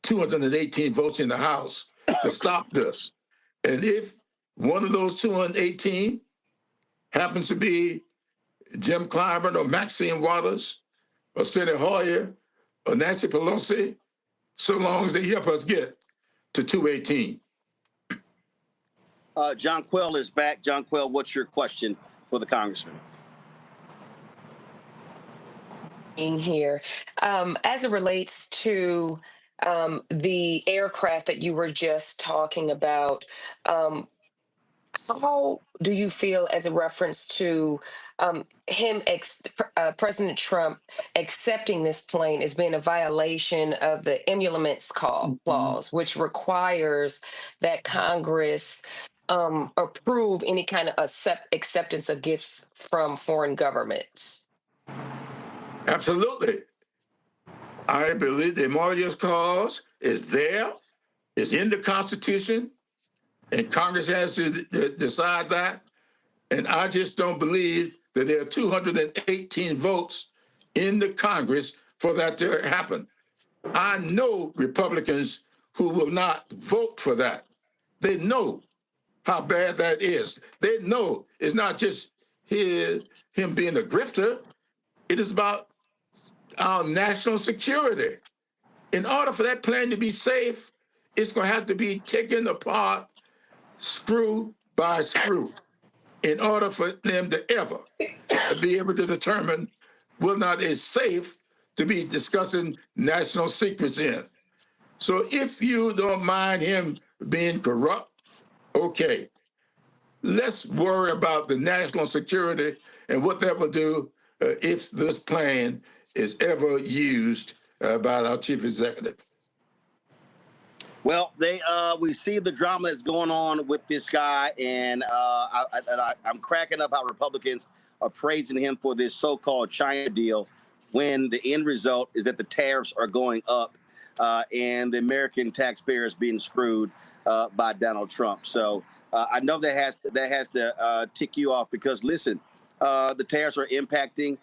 218 votes in the House to stop this. And if one of those 218 happens to be Jim Clyburn or Maxine Waters or Senator Hoyer or Nancy Pelosi, so long as they help us get to 218. John Quill is back. John Quill, what's your question for the congressman? Here, as it relates to the aircraft that you were just talking about, how do you feel as a reference to President Trump accepting this plane as being a violation of the emoluments clause, which requires that Congress approve any kind of acceptance of gifts from foreign governments? Absolutely. I believe the emoluments clause is there, it's in the Constitution, and Congress has to decide that. And I just don't believe that there are 218 votes in the Congress for that to happen. I know Republicans who will not vote for that. They know how bad that is. They know it's not just him being a grifter. It is about our national security. In order for that plane to be safe, It's going to have to be taken apart, screw by screw, in order for them to ever be able to determine whether or not it's safe to be discussing national secrets in. So if you don't mind him being corrupt, okay. Let's worry about the national security and what that will do if this plan is ever used by our chief executive. Well, we see the drama that's going on with this guy, and I'm cracking up how Republicans are praising him for this so-called China deal when the end result is that the tariffs are going up and the American taxpayers being screwed by Donald Trump. So I know that has to tick you off because, listen, the tariffs are impacting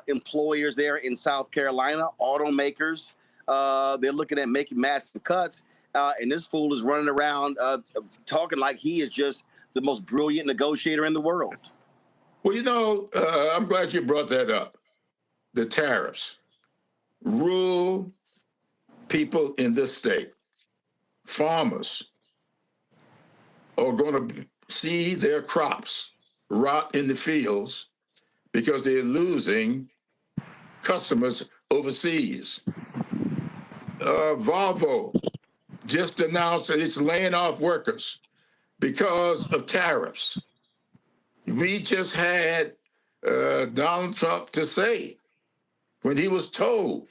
employers there in South Carolina, automakers. They're looking at making massive cuts. And this fool is running around talking like he is just the most brilliant negotiator in the world. Well, you know, I'm glad you brought that up. The tariffs. Rural people in this state, farmers, are going to see their crops rot in the fields because they're losing customers overseas. Volvo just announced that it's laying off workers because of tariffs. We just had Donald Trump to say when he was told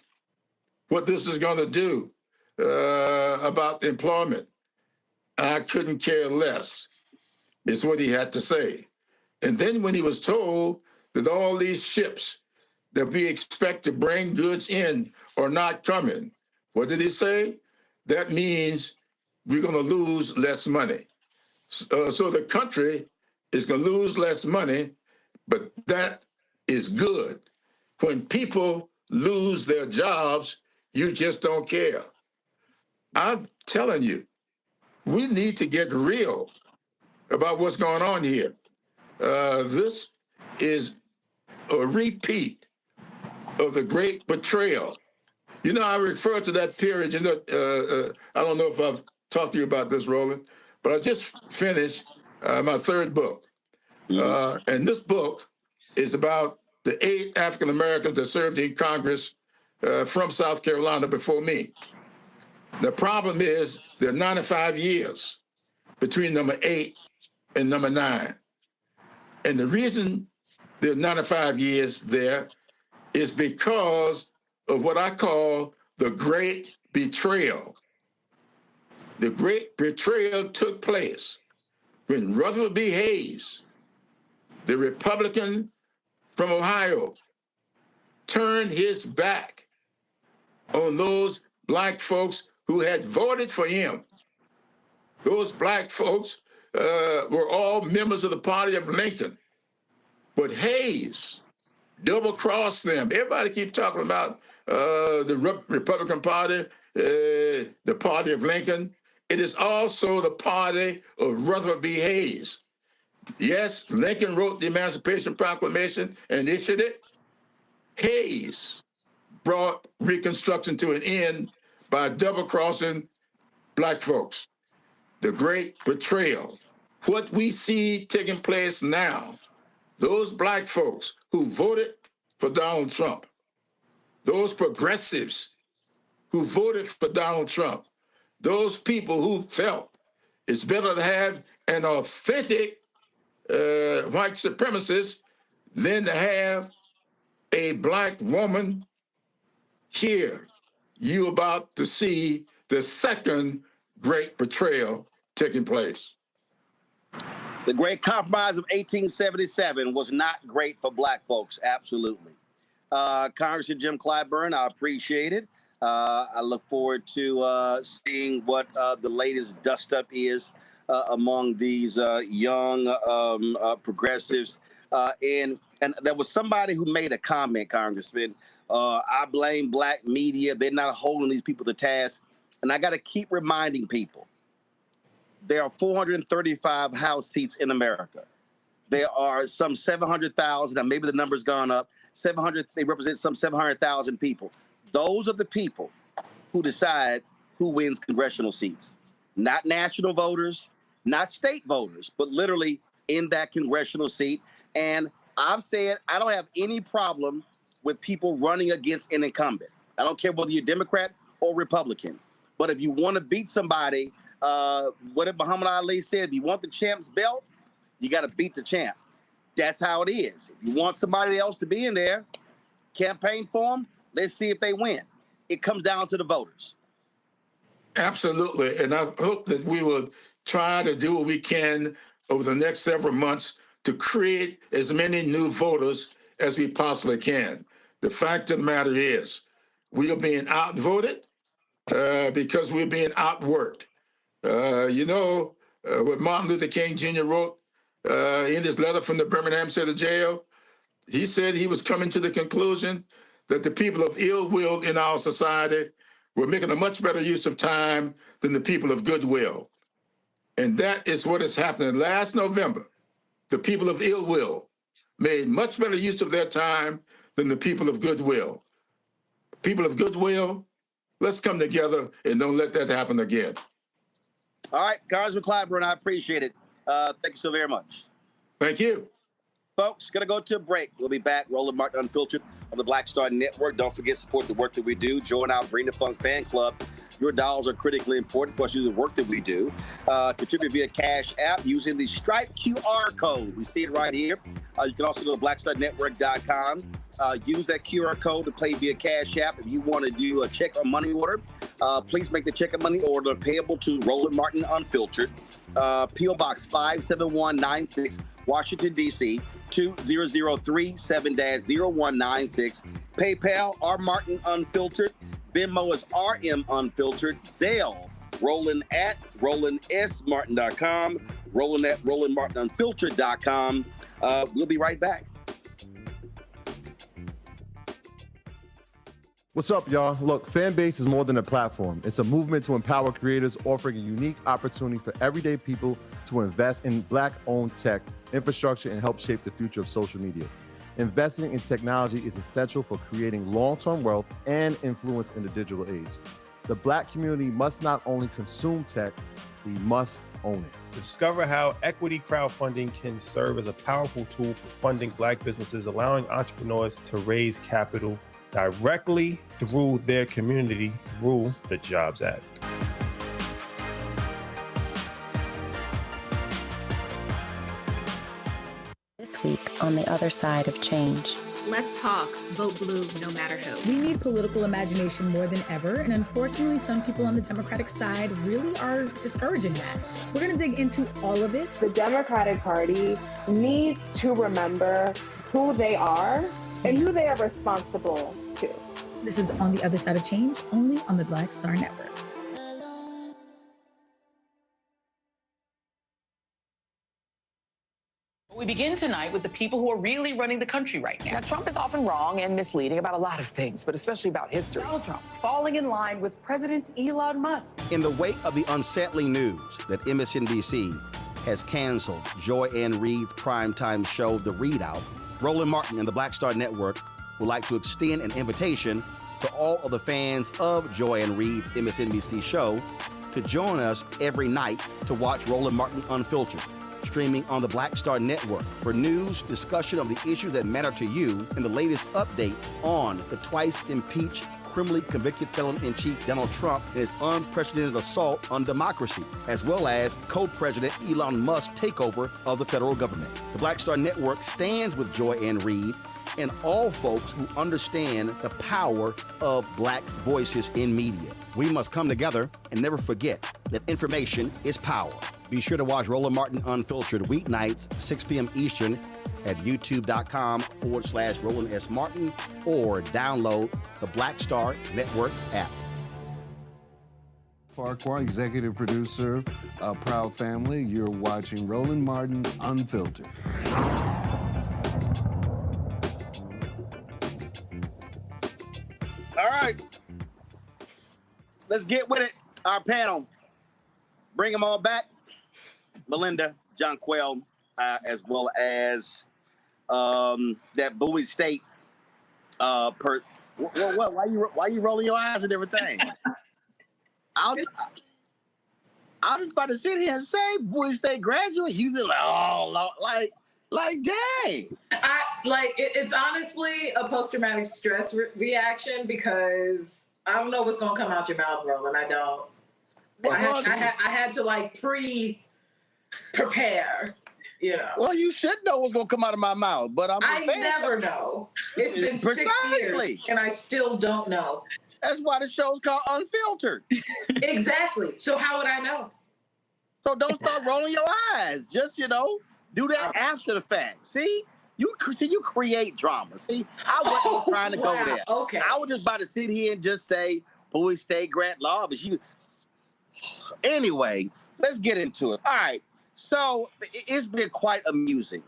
what this is going to do about employment. I couldn't care less, is what he had to say. And then when he was told that all these ships that we expect to bring goods in are not coming, what did he say? That means we're going to lose less money. So the country is going to lose less money, but that is good. When people lose their jobs, you just don't care. I'm telling you, we need to get real about what's going on here. This is a repeat of the great betrayal. You know, I refer to that period, you know, I don't know if I've talked to you about this, Roland, but I just finished my third book. And this book is about the 8 African Americans that served in Congress from South Carolina before me. The problem is there are 95 years between number 8 and number 9. And the reason there are 95 years there is because of what I call the great betrayal. The great betrayal took place when Rutherford B. Hayes, the Republican from Ohio, turned his back on those black folks who had voted for him. Those black folks were all members of the party of Lincoln. But Hayes double-crossed them. Everybody keeps talking about the Republican Party, the party of Lincoln. It is also the party of Rutherford B. Hayes. Yes, Lincoln wrote the Emancipation Proclamation and issued it. Hayes brought Reconstruction to an end by double-crossing black folks. The great betrayal. What we see taking place now, those black folks who voted for Donald Trump, those progressives who voted for Donald Trump, those people who felt it's better to have an authentic white supremacist than to have a black woman here. You about to see the second great betrayal taking place. The Great Compromise of 1877 was not great for black folks, absolutely. Congressman Jim Clyburn, I appreciate it. I look forward to seeing what the latest dust-up is among these young progressives. And there was somebody who made a comment, Congressman. I blame black media. They're not holding these people to task. And I got to keep reminding people, there are 435 House seats in America. There are some 700,000, and maybe the number's gone up, 700, they represent some 700,000 people. Those are the people who decide who wins congressional seats. not national voters, not state voters, but literally in that congressional seat. And I've said I don't have any problem with people running against an incumbent. I don't care whether you're Democrat or Republican. But if you want to beat somebody, what did Muhammad Ali said? If you want the champ's belt, you got to beat the champ. That's how it is. If you want somebody else to be in there, campaign for them, let's see if they win. It comes down to the voters. Absolutely. And I hope that we will try to do what we can over the next several months to create as many new voters as we possibly can. The fact of the matter is, we are being outvoted because we're being outworked. What Martin Luther King Jr. wrote in his letter from the Birmingham City Jail? He said he was coming to the conclusion that the people of ill will in our society were making a much better use of time than the people of goodwill. And that is what is happening. Last November, the people of ill will made much better use of their time than the people of goodwill. People of goodwill, let's come together and don't let that happen again. All right, Congressman Clyber, I appreciate it. Thank you so very much. Thank you. Folks, going to go to a break. We'll be back. Roland Martin Unfiltered on the Black Star Network. Don't forget to support the work that we do. Join our Bring the Funds fan club. Your dollars are critically important for us to do the work that we do. Contribute via Cash App using the Stripe QR code. We see it right here. You can also go to blackstarnetwork.com. Use that QR code to pay via Cash App. If you want to do a check or money order, please make the check or money order payable to Roland Martin Unfiltered. P.O. Box 57196, Washington, D.C., 20037-0196. PayPal, R. Martin Unfiltered. Venmo is RM Unfiltered. Zelle, Roland at RolandSMartin.com. Roland at RolandMartinUnfiltered.com. We'll be right back. What's up, y'all? Look, Fanbase is more than a platform. It's a movement to empower creators, offering a unique opportunity for everyday people to invest in Black-owned tech, infrastructure, and help shape the future of social media. Investing in technology is essential for creating long-term wealth and influence in the digital age. The Black community must not only consume tech, we must own it. Discover how equity crowdfunding can serve as a powerful tool for funding Black businesses, allowing entrepreneurs to raise capital directly through their community through the Jobs Act. This week on The Other Side of Change. Let's talk. Vote blue, no matter who. We need political imagination more than ever, and unfortunately, some people on the Democratic side really are discouraging that. We're going to dig into all of it. The Democratic Party needs to remember who they are and who they are responsible to. This is On the Other Side of Change, only on the Black Star Network. We begin tonight with the people who are really running the country right now. Now, Trump is often wrong and misleading about a lot of things, but especially about history. Donald Trump falling in line with President Elon Musk. In the wake of the unsettling news that MSNBC has canceled Joy Ann Reid's primetime show, The Readout, Roland Martin and the Black Star Network would like to extend an invitation to all of the fans of Joy Ann Reid's MSNBC show to join us every night to watch Roland Martin Unfiltered, streaming on the Black Star Network for news, discussion of the issues that matter to you, and the latest updates on the twice impeached, criminally convicted felon-in-chief Donald Trump and his unprecedented assault on democracy, as well as co-president Elon Musk's takeover of the federal government. The Black Star Network stands with Joy Ann Reid and all folks who understand the power of Black voices in media. We must come together and never forget that information is power. Be sure to watch Roland Martin Unfiltered weeknights, 6 p.m. Eastern at youtube.com/Roland S. Martin or download the Black Star Network app. Farquhar, executive producer of Proud Family. You're watching Roland Martin Unfiltered. All right. Let's get with it. Our panel. Bring them all back. Melinda, John Quill, as well as that Bowie State. What? Why you rolling your eyes and everything? I was about to sit here and say, Bowie State graduate. You just like, oh, like, dang. It's honestly a post-traumatic stress reaction because I don't know what's gonna come out your mouth, Roland. I don't. I had to like prepare. You know. Well, you should know what's gonna come out of my mouth, but I never know. It's been 6 years, and I still don't know. That's why the show's called Unfiltered. Exactly. So how would I know? So don't start rolling your eyes. Just do that after the fact. See, you create drama. See, I wasn't trying to go there. Okay. I was just about to sit here and just say Bowie State grad law, but anyway, let's get into it. All right. So it's been quite amusing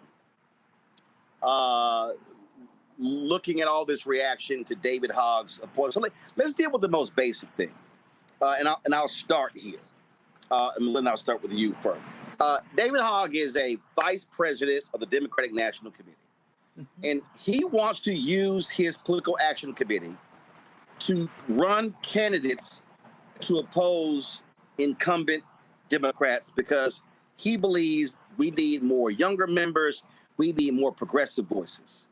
looking at all this reaction to David Hogg's appointment. So let's deal with the most basic thing, and I'll start here. And Melinda, I'll start with you first. David Hogg is a vice president of the Democratic National Committee, and he wants to use his political action committee to run candidates to oppose incumbent Democrats because he believes we need more younger members. We need more progressive voices.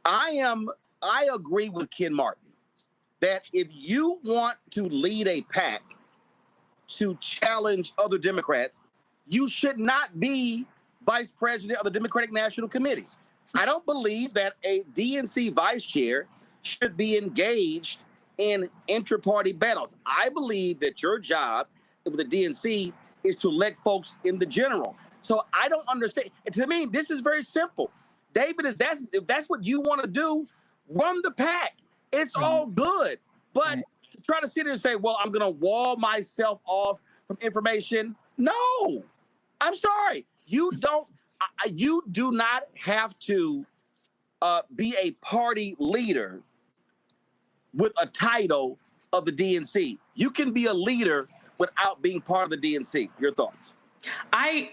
I agree with Ken Martin that if you want to lead a pack to challenge other Democrats, you should not be vice president of the Democratic National Committee. I don't believe that a DNC vice chair should be engaged in intra-party battles. I believe that your job with the DNC is to elect folks in the general. So I don't understand. And to me, this is very simple. David, if that's what you want to do, run the pack. It's all good. But to try to sit here and say, well, I'm going to wall myself off from information. No, I'm sorry. You do not have to be a party leader with a title of the DNC. You can be a leader without being part of the DNC. Your thoughts?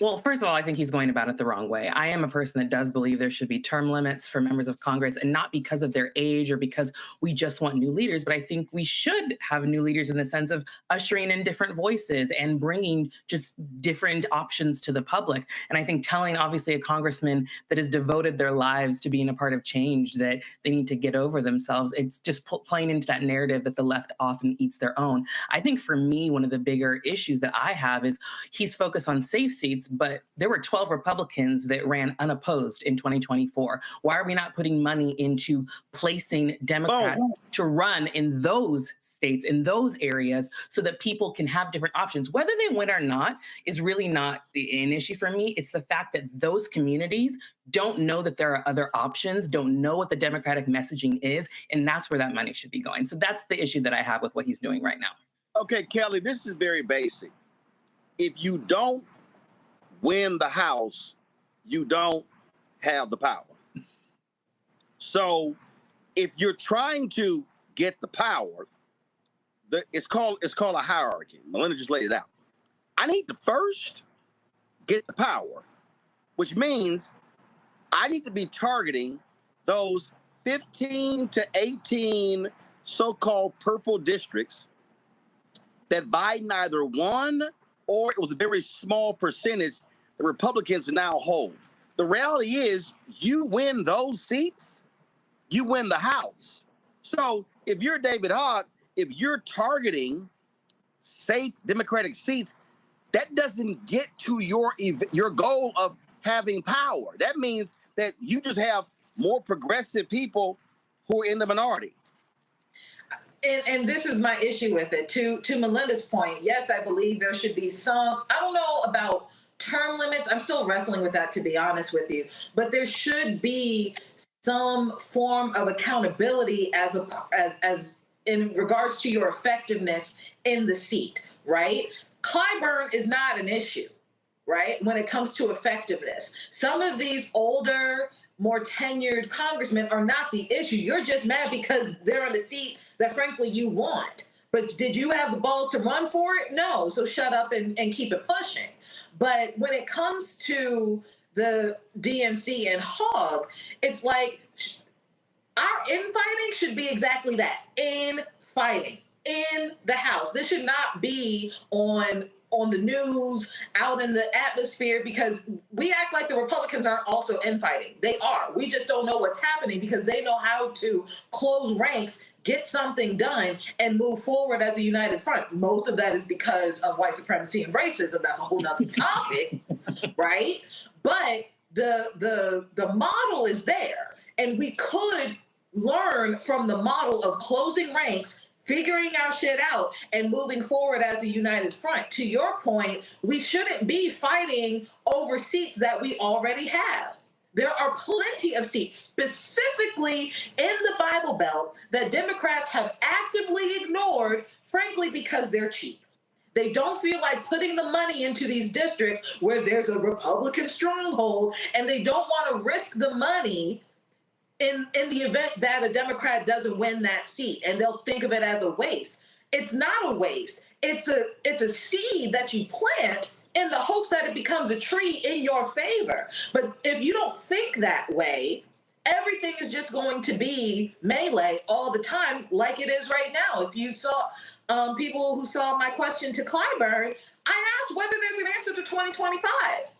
Well, first of all, I think he's going about it the wrong way. I am a person that does believe there should be term limits for members of Congress, and not because of their age or because we just want new leaders, but I think we should have new leaders in the sense of ushering in different voices and bringing just different options to the public. And I think telling, obviously, a congressman that has devoted their lives to being a part of change that they need to get over themselves, it's just playing into that narrative that the left often eats their own. I think for me, one of the bigger issues that I have is he's focused on safe seats, but there were 12 Republicans that ran unopposed in 2024. Why are we not putting money into placing Democrats to run in those states, in those areas, so that people can have different options? Whether they win or not is really not an issue for me. It's the fact that those communities don't know that there are other options, don't know what the Democratic messaging is, and that's where that money should be going. So that's the issue that I have with what he's doing right now. Okay, Kelly, this is very basic. If you don't win the House, you don't have the power. So if you're trying to get the power, it's called a hierarchy. Melinda just laid it out. I need to first get the power, which means I need to be targeting those 15 to 18 so-called purple districts that Biden either won or it was a very small percentage the Republicans now hold. The reality is, you win those seats, you win the House. So if you're David Hogg, if you're targeting safe Democratic seats, that doesn't get to your goal of having power. That means that you just have more progressive people who are in the minority. And this is my issue with it. To Melinda's point, yes, I believe there should be some, I don't know about term limits. I'm still wrestling with that, to be honest with you. But there should be some form of accountability as in regards to your effectiveness in the seat, right? Clyburn is not an issue, right, when it comes to effectiveness. Some of these older, more tenured congressmen are not the issue. You're just mad because they're on a seat that, frankly, you want. But did you have the balls to run for it? No. So shut up and keep it pushing. But when it comes to the DNC and Hogg, it's like our infighting should be exactly that, infighting in the House. This should not be on on the news, out in the atmosphere, because we act like the Republicans aren't also infighting. They are. We just don't know what's happening because they know how to close ranks, get something done, and move forward as a united front. Most of that is because of white supremacy and racism. That's a whole nother topic, right? But the model is there, and we could learn from the model of closing ranks, figuring our shit out, and moving forward as a united front. To your point, we shouldn't be fighting over seats that we already have. There are plenty of seats, specifically in the Bible Belt, that Democrats have actively ignored, frankly, because they're cheap. They don't feel like putting the money into these districts where there's a Republican stronghold, and they don't want to risk the money in the event that a Democrat doesn't win that seat, and they'll think of it as a waste. It's not a waste. It's a seed that you plant in the hopes that it becomes a tree in your favor. But if you don't think that way, everything is just going to be melee all the time, like it is right now. If you saw people who saw my question to Clyber, I asked whether there's an answer to 2025.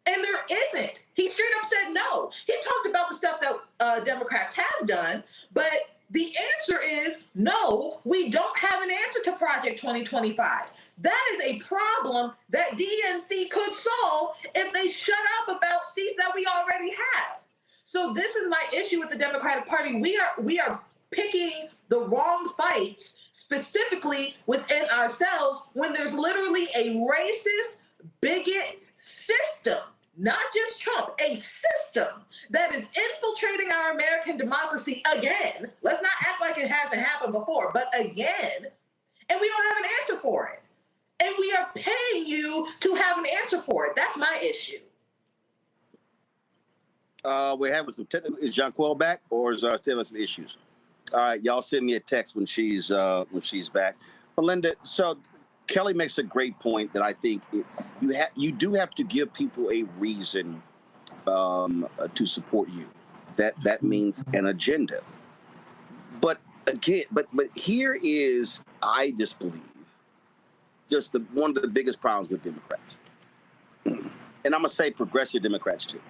And there isn't. He straight up said no. He talked about the stuff that Democrats have done, but the answer is no, we don't have an answer to Project 2025. That is a problem that DNC could solve if they shut up about seats that we already have. So this is my issue with the Democratic Party. We are picking the wrong fights, specifically within ourselves, when there's literally a racist, bigot system, not just Trump, a system that is infiltrating our American democracy again. Let's not act like it hasn't happened before, but again. And we don't have an answer for it. And we are paying you to have an answer for it. That's my issue. We're having some technical. Is John Quill back, or is still having some issues? All right, y'all send me a text when she's back. Melinda, so Kelly makes a great point that I think you do have to give people a reason to support you. That means an agenda. But again, but here is, I just believe, just one of the biggest problems with Democrats, and I'm gonna say progressive Democrats too.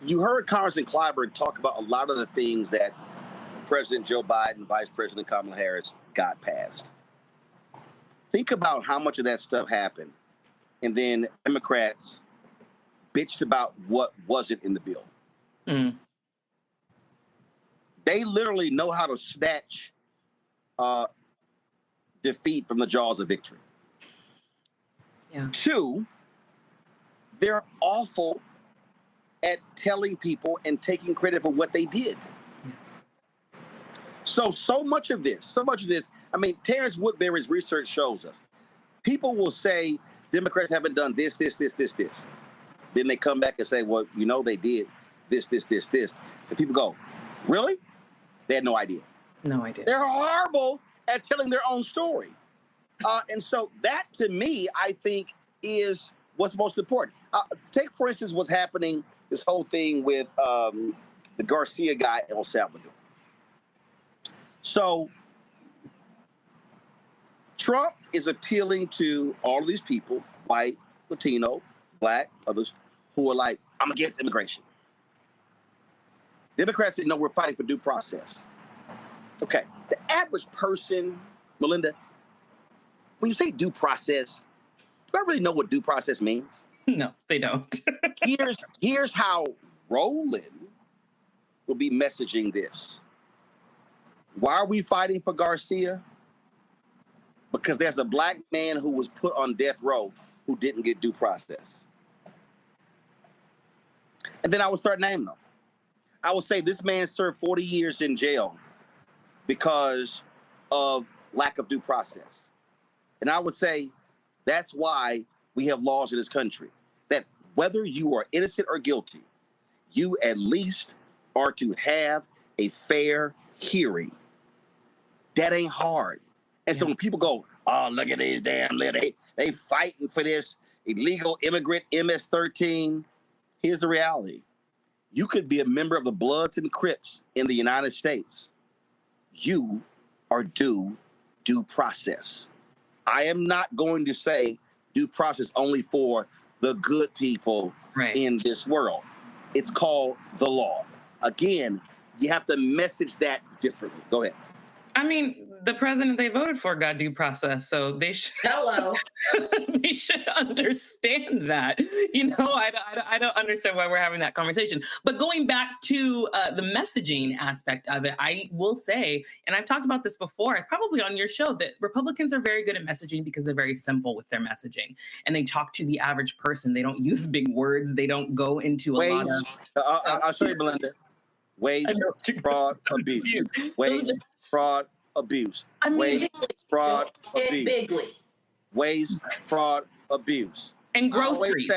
You heard Congressman Clyburn talk about a lot of the things that President Joe Biden, Vice President Kamala Harris got passed. Think about how much of that stuff happened, and then Democrats bitched about what wasn't in the bill. They literally know how to snatch defeat from the jaws of victory. Yeah. Two, they're awful at telling people and taking credit for what they did. Yes. So much of this, I mean, Terrence Woodbury's research shows us. People will say Democrats haven't done this. Then they come back and say, well, you know, they did this. And people go, really? They had no idea. No idea. They're horrible at telling their own story. And so that, to me, I think is what's most important. Take, for instance, what's happening, this whole thing with the Garcia guy in El Salvador. So Trump is appealing to all of these people, white, Latino, black, others, who are like, I'm against immigration. Democrats say, no, we're fighting for due process. Okay, the average person, Melinda, when you say due process, do I really know what due process means? No, they don't. Here's how Roland will be messaging this. Why are we fighting for Garcia? Because there's a black man who was put on death row who didn't get due process. And then I would start naming them. I would say this man served 40 years in jail because of lack of due process. And I would say that's why we have laws in this country, that whether you are innocent or guilty, you at least are to have a fair hearing. That ain't hard. And so when people go, oh, look at these damn little, they fighting for this illegal immigrant MS-13. Here's the reality. You could be a member of the Bloods and Crips in the United States. You are due due process. I am not going to say due process only for the good people in this world. It's called the law. Again, you have to message that differently. Go ahead. I mean, the president they voted for got due process, so they should. Hello. They should understand that. You know, I don't understand why we're having that conversation. But going back to the messaging aspect of it, I will say, and I've talked about this before, probably on your show, that Republicans are very good at messaging because they're very simple with their messaging, and they talk to the average person. They don't use big words. They don't go into a lot of. I'll show you, Melinda. Waste, fraud, abuse. Waste, fraud, abuse. Waste, fraud, abuse. Waste, fraud, abuse. And groceries.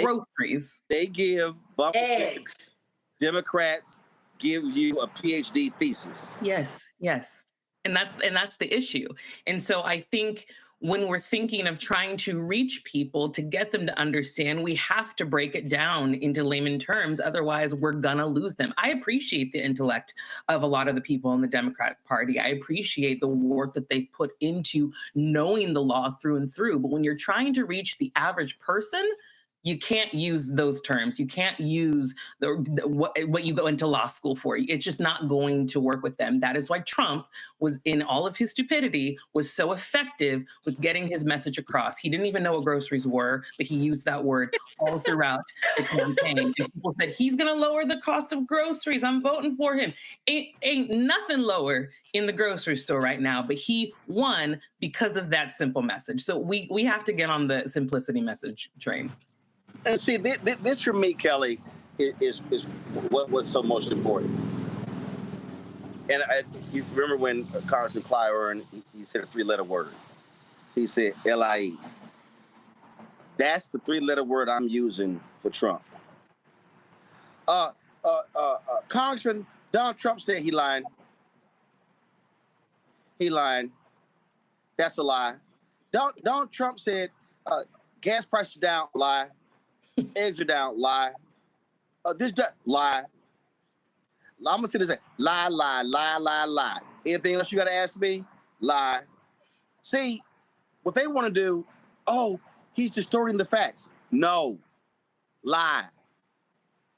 Groceries. They give eggs. Democrats give you a PhD thesis. Yes, yes. And that's the issue. And so I think when we're thinking of trying to reach people to get them to understand, we have to break it down into layman terms. Otherwise, we're going to lose them. I appreciate the intellect of a lot of the people in the Democratic Party. I appreciate the work that they've put into knowing the law through and through. But when you're trying to reach the average person, you can't use those terms. You can't use what you go into law school for. It's just not going to work with them. That is why Trump was, in all of his stupidity, was so effective with getting his message across. He didn't even know what groceries were, but he used that word all throughout the campaign. And people said, he's going to lower the cost of groceries. I'm voting for him. Ain't nothing lower in the grocery store right now, but he won because of that simple message. So we have to get on the simplicity message train. And see, this for me, Kelly, is what's so most important. And you remember when Congressman Clyber, he said a three-letter word. He said LIE. That's the three-letter word I'm using for Trump. Congressman Donald Trump said he lied. He lied. That's a lie. Donald Trump said gas prices down. Lie. Eggs are down. Lie. Lie. I'm gonna sit there and say lie, lie, lie, lie, lie. Anything else you gotta ask me? Lie. See, what they want to do? Oh, he's distorting the facts. No. Lie.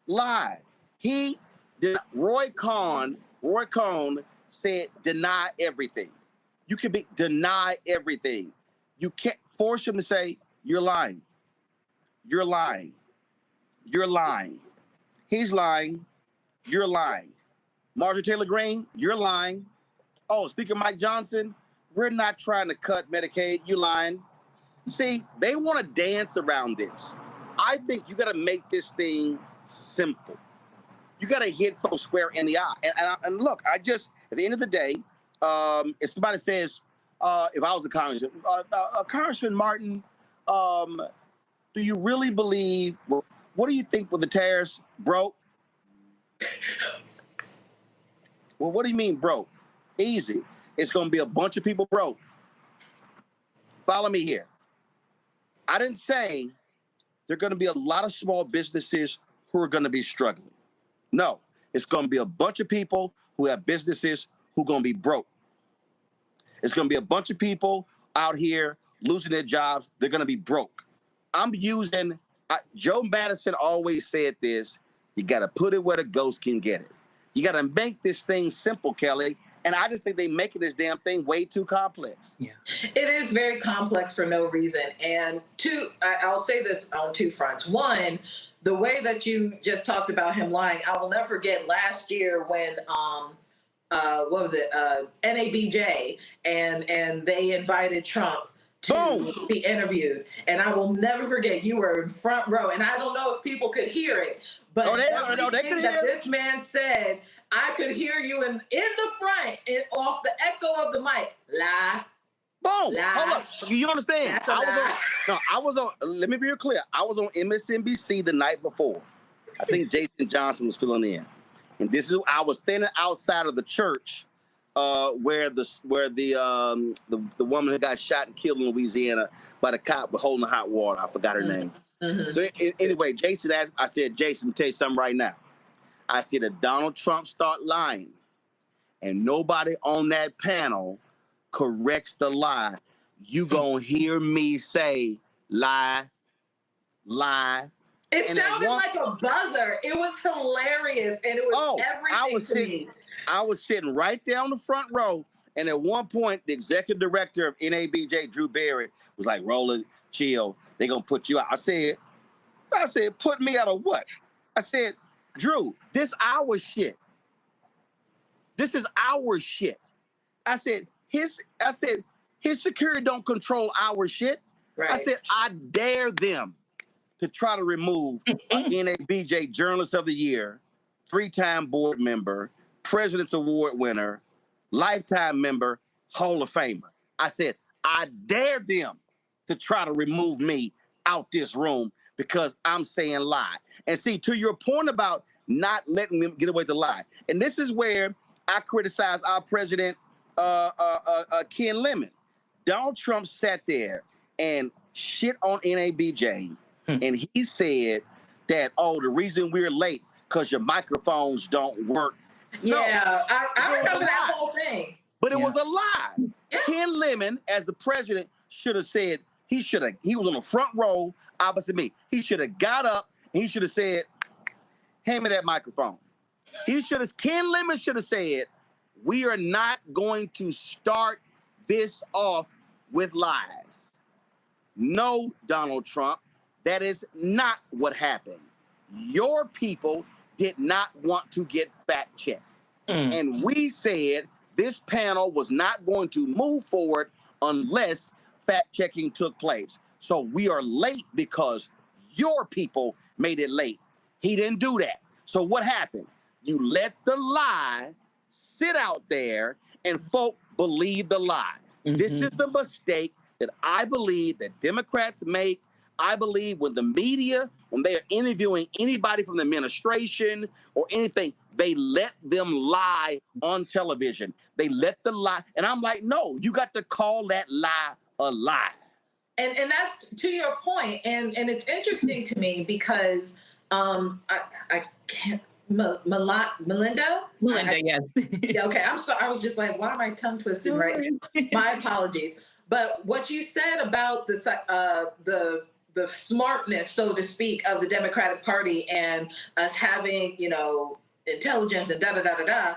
Lie. He did. Roy Cohn said deny everything. You can deny everything. You can't force him to say you're lying. You're lying. You're lying. He's lying. You're lying. Marjorie Taylor Greene, you're lying. Oh, Speaker Mike Johnson, we're not trying to cut Medicaid. You lying. See, they want to dance around this. I think you got to make this thing simple. You got to hit folks square in the eye. And look, at the end of the day, if somebody says, if I was a congressman, Congressman Martin, do you really believe, what do you think with the tariffs broke? Well, what do you mean broke? Easy. It's going to be a bunch of people broke. Follow me here. I didn't say there are going to be a lot of small businesses who are going to be struggling. No, it's going to be a bunch of people who have businesses who are going to be broke. It's going to be a bunch of people out here losing their jobs. They're going to be broke. I'm using, Joe Madison always said this, you got to put it where the ghost can get it. You got to make this thing simple, Kelly. And I just think they making this damn thing way too complex. Yeah, it is very complex for no reason. And I'll say this on two fronts. One, the way that you just talked about him lying, I will never forget last year when what was it, NABJ, and they invited Trump to be interviewed. And I will never forget, you were in front row, and I don't know if people could hear it, but everything that this man said, I could hear you in the front, off the echo of the mic. Lie. Boom. Lie. Hold up. You understand? I was on, let me be real clear. I was on MSNBC the night before. I think Jason Johnson was filling in. And I was standing outside of the church where the woman who got shot and killed in Louisiana by the cop was holding the hot water. I forgot her name. Mm-hmm. So anyway, Jason asked, I said, Jason, tell you something right now. I said, if Donald Trump start lying and nobody on that panel corrects the lie, you gonna hear me say lie, lie. It And sounded like a buzzer. It was hilarious, and it was everything to me. I was sitting right there on the front row, and at one point, the executive director of NABJ, Drew Barry, was like, Roland, chill, they gonna put you out. I said, put me out of what? I said, Drew, this our shit. This is our shit. I said, his security don't control our shit. Right. I said, I dare them to try to remove an NABJ Journalist of the Year, 3-time board member, President's Award winner, lifetime member, Hall of Famer. I said, I dare them to try to remove me out this room because I'm saying lie. And see, to your point about not letting them get away with the lie, and this is where I criticize our president, Ken Lemon. Donald Trump sat there and shit on NABJ, and he said that, oh, the reason we're late because your microphones don't work. Yeah, I remember that whole thing. But it was a lie. Yeah. Ken Lemon, as the president, should have said, he was on the front row opposite me. He should have got up and he should have said, hand me that microphone. Ken Lemon should have said, we are not going to start this off with lies. No, Donald Trump, that is not what happened. Your people did not want to get fact-checked. And we said this panel was not going to move forward unless fact-checking took place. So we are late because your people made it late. He didn't do that. So what happened? You let the lie sit out there and folk believe the lie. This is the mistake that I believe that Democrats make. I believe when the media, when they are interviewing anybody from the administration or anything, they let them lie on television. They let the lie. And I'm like, no, you got to call that lie a lie. And that's to your point. And it's interesting to me because I can't, Melinda, yes. Yeah, okay, I'm sorry. I was just like, why am I tongue twisted right now? My apologies. But what you said about the smartness, so to speak, of the Democratic Party and us having, intelligence and da-da-da-da-da,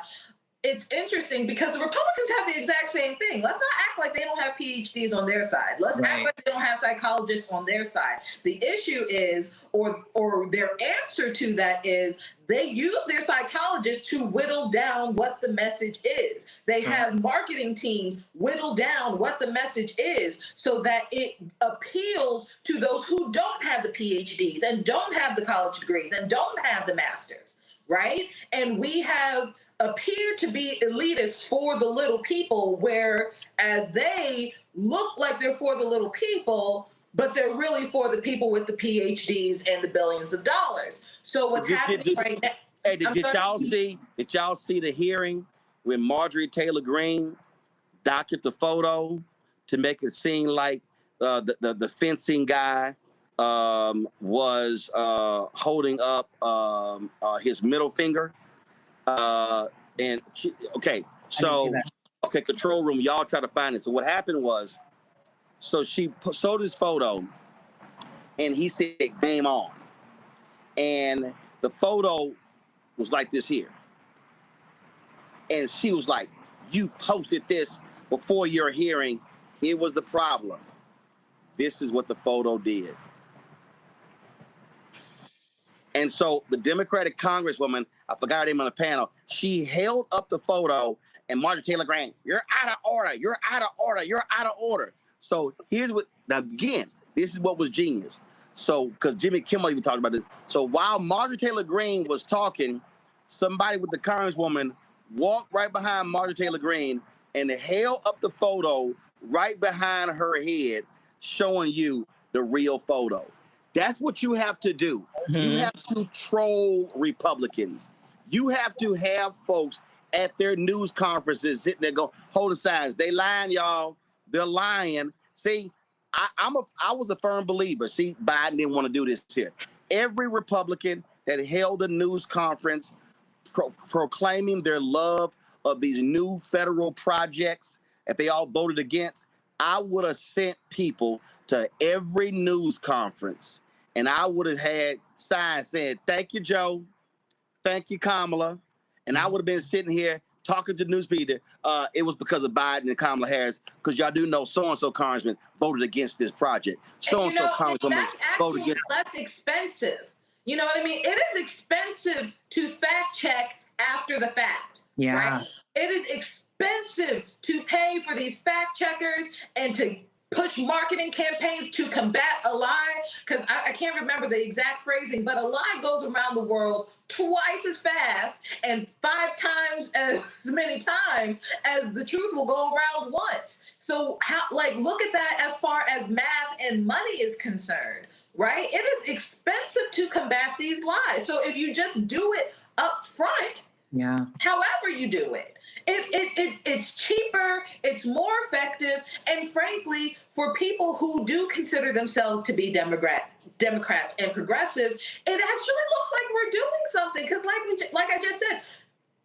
it's interesting because the Republicans have the exact same thing. Let's not act like they don't have PhDs on their side. Let's act like they don't have psychologists on their side. The issue is, or their answer to that is, they use their psychologists to whittle down what the message is. They have marketing teams whittle down what the message is so that it appeals to those who don't have the PhDs and don't have the college degrees and don't have the masters, right? And we have appear to be elitists for the little people, whereas they look like they're for the little people, but they're really for the people with the PhDs and the billions of dollars. So what's happening right now? Hey, did y'all see the hearing when Marjorie Taylor Greene doctored the photo to make it seem like the fencing guy was holding up his middle finger? Control room, y'all try to find it. So what happened was, so she showed his photo, and he said, game on. And the photo was like this here. And she was like, you posted this before your hearing. Here was the problem. This is what the photo did. And so the Democratic Congresswoman, I forgot her name on the panel, she held up the photo, and Marjorie Taylor Greene, you're out of order, you're out of order, you're out of order. So here's what, now again, this is what was genius. So, because Jimmy Kimmel even talked about this. So while Marjorie Taylor Greene was talking, somebody with the Congresswoman walked right behind Marjorie Taylor Greene and held up the photo right behind her head, showing you the real photo. That's what you have to do. You have to troll Republicans. You have to have folks at their news conferences sitting there go, hold the signs. They lying, y'all. They're lying. See, I was a firm believer. See, Biden didn't want to do this here. Every Republican that held a news conference proclaiming their love of these new federal projects if they all voted against, I would have sent people to every news conference, and I would have had signs saying, "Thank you, Joe. Thank you, Kamala." And I would have been sitting here talking to the news media. It was because of Biden and Kamala Harris, because y'all do know so-and-so congressman voted against this project. So-and-so congresswoman that's voted actually against. less expensive. You know what I mean? It is expensive to fact check after the fact. Yeah. Right? It is expensive to pay for these fact checkers and to push marketing campaigns to combat a lie, because I can't remember the exact phrasing, but a lie goes around the world twice as fast and 5 times as many times as the truth will go around once. So look at that as far as math and money is concerned, right? It is expensive to combat these lies. So if you just do it up front, however you do it, it's cheaper, it's more effective, and frankly, for people who do consider themselves to be Democrats and progressive, it actually looks like we're doing something. Because like I just said,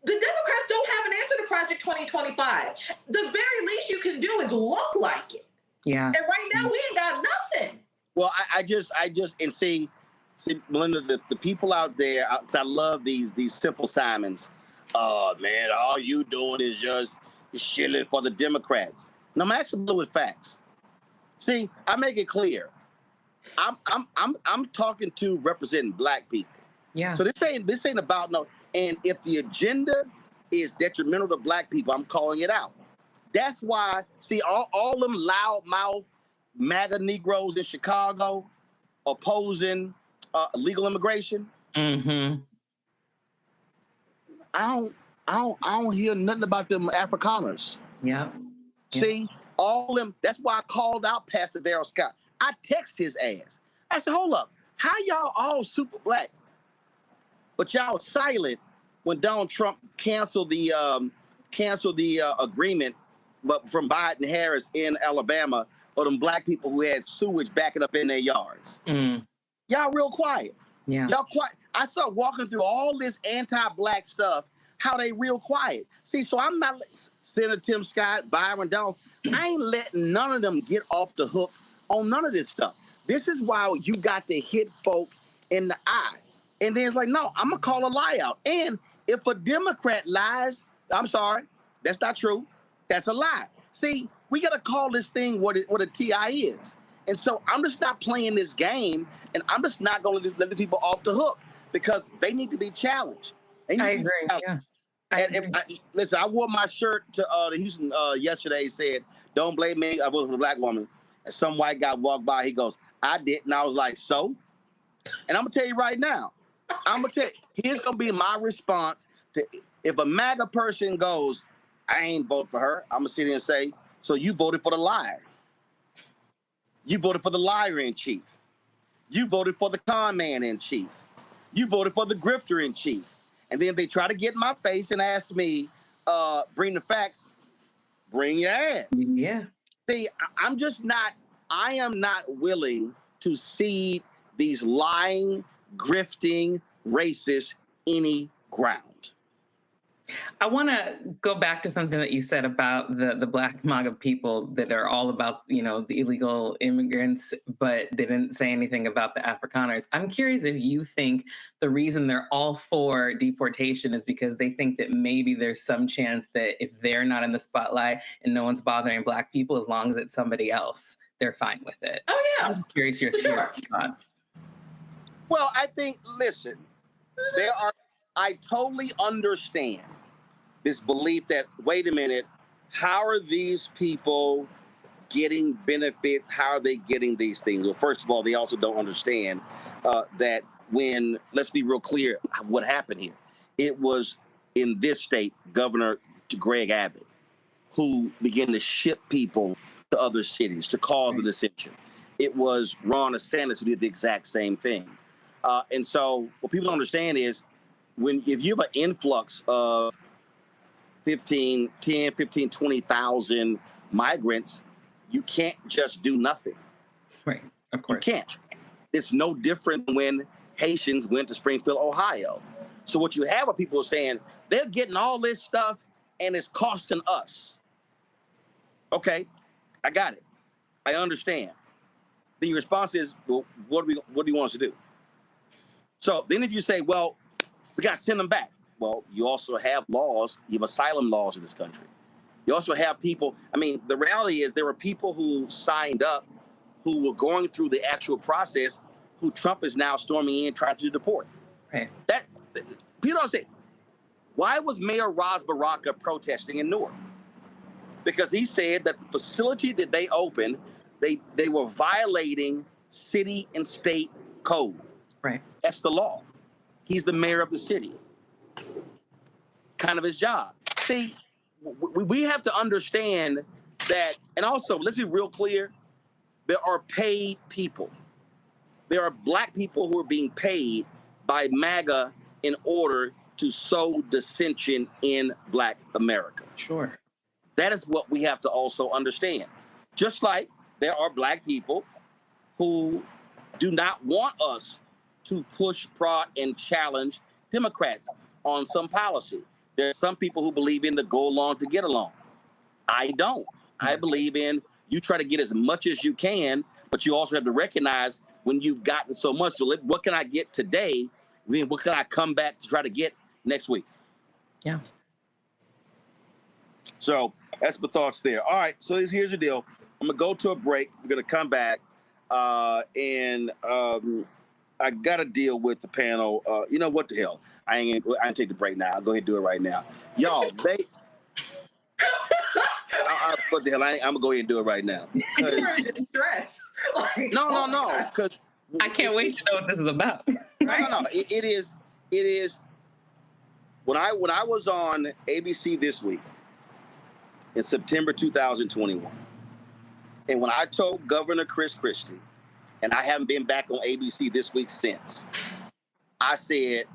the Democrats don't have an answer to Project 2025. The very least you can do is look like it. Yeah. And right now we ain't got nothing. Well, I just and see, Melinda, the people out there, I love these simple Simons. Man, all you doing is just shilling for the Democrats. No, I'm actually blue with facts. See, I make it clear. I'm talking to representing Black people. Yeah. So this ain't about no. And if the agenda is detrimental to Black people, I'm calling it out. That's why, see, all them loudmouth MAGA Negroes in Chicago opposing legal immigration. Mm-hmm. I don't hear nothing about them Afrikaners. Yeah. See, all them. That's why I called out Pastor Darrell Scott. I text his ass. I said, "Hold up, how y'all all super Black, but y'all silent when Donald Trump canceled the agreement, but from Biden Harris in Alabama, or them Black people who had sewage backing up in their yards? Y'all real quiet. Yeah. Y'all quiet. I start walking through all this anti-Black stuff, how they real quiet. See, so I'm not Senator Tim Scott, Byron Donalds. I ain't letting none of them get off the hook on none of this stuff. This is why you got to hit folk in the eye. And then it's like, no, I'm going to call a lie out. And if a Democrat lies, I'm sorry, that's not true. That's a lie. See, we got to call this thing what a TI is. And so I'm just not playing this game, and I'm just not going to let the people off the hook, because they need to be challenged. I agree. Yeah. Listen, I wore my shirt to the Houston yesterday. Said, "Don't blame me. I voted for the Black woman." And some white guy walked by. He goes, "I didn't." I was like, "So?" And I'm gonna tell you right now. Here's gonna be my response to if a MAGA person goes, "I ain't vote for her." I'm gonna sit here and say, "So you voted for the liar? You voted for the liar in chief. You voted for the con man in chief. You voted for the grifter in chief." And then they try to get in my face and ask me, bring the facts, bring your ass. Yeah. See, I am not willing to cede these lying, grifting racists any ground. I want to go back to something that you said about the Black MAGA people that are all about, the illegal immigrants, but they didn't say anything about the Afrikaners. I'm curious if you think the reason they're all for deportation is because they think that maybe there's some chance that if they're not in the spotlight and no one's bothering Black people, as long as it's somebody else, they're fine with it. Oh, yeah. I'm curious your thoughts. Well, I think, listen, I totally understand this belief that, wait a minute, how are these people getting benefits? How are they getting these things? Well, first of all, they also don't understand that when, let's be real clear, what happened here. It was in this state, Governor Greg Abbott, who began to ship people to other cities to cause the dissension. It was Ron DeSantis who did the exact same thing. And so what people don't understand is if you have an influx of 10, 15, 20,000 migrants, you can't just do nothing. Right, of course. You can't. It's no different than when Haitians went to Springfield, Ohio. So what you have are people saying, they're getting all this stuff and it's costing us. Okay, I got it. I understand. Then your response is, well, what do you want us to do? So then if you say, well, we got to send them back. Well, you also have laws. You have asylum laws in this country. You also have people. I mean, the reality is there were people who signed up who were going through the actual process who Trump is now storming in trying to deport. Right. That people don't say, why was Mayor Ras Baraka protesting in Newark? Because he said that the facility that they opened, they were violating city and state code. Right. That's the law. He's the mayor of the city. Kind of his job. See, we have to understand that, and also, let's be real clear, there are paid people. There are black people who are being paid by MAGA in order to sow dissension in Black America. Sure. That is what we have to also understand. Just like there are black people who do not want us to push, prod, and challenge Democrats on some policy. There are some people who believe in the go along to get along. I don't. I believe in you try to get as much as you can, but you also have to recognize when you've gotten so much. So what can I get today? Then what can I come back to try to get next week? Yeah. So that's my thoughts there. All right. So here's the deal. I'm going to go to a break. We're going to come back. And I got to deal with the panel. You know what the hell? I ain't take the break now. I'll go ahead and do it right now. Y'all, what the hell? I'm going to go ahead and do it right now. Stress. No. Because I can't wait to know what this is about. No. It is. When I was on ABC This Week in September 2021, and when I told Governor Chris Christie, and I haven't been back on ABC This Week since, I said,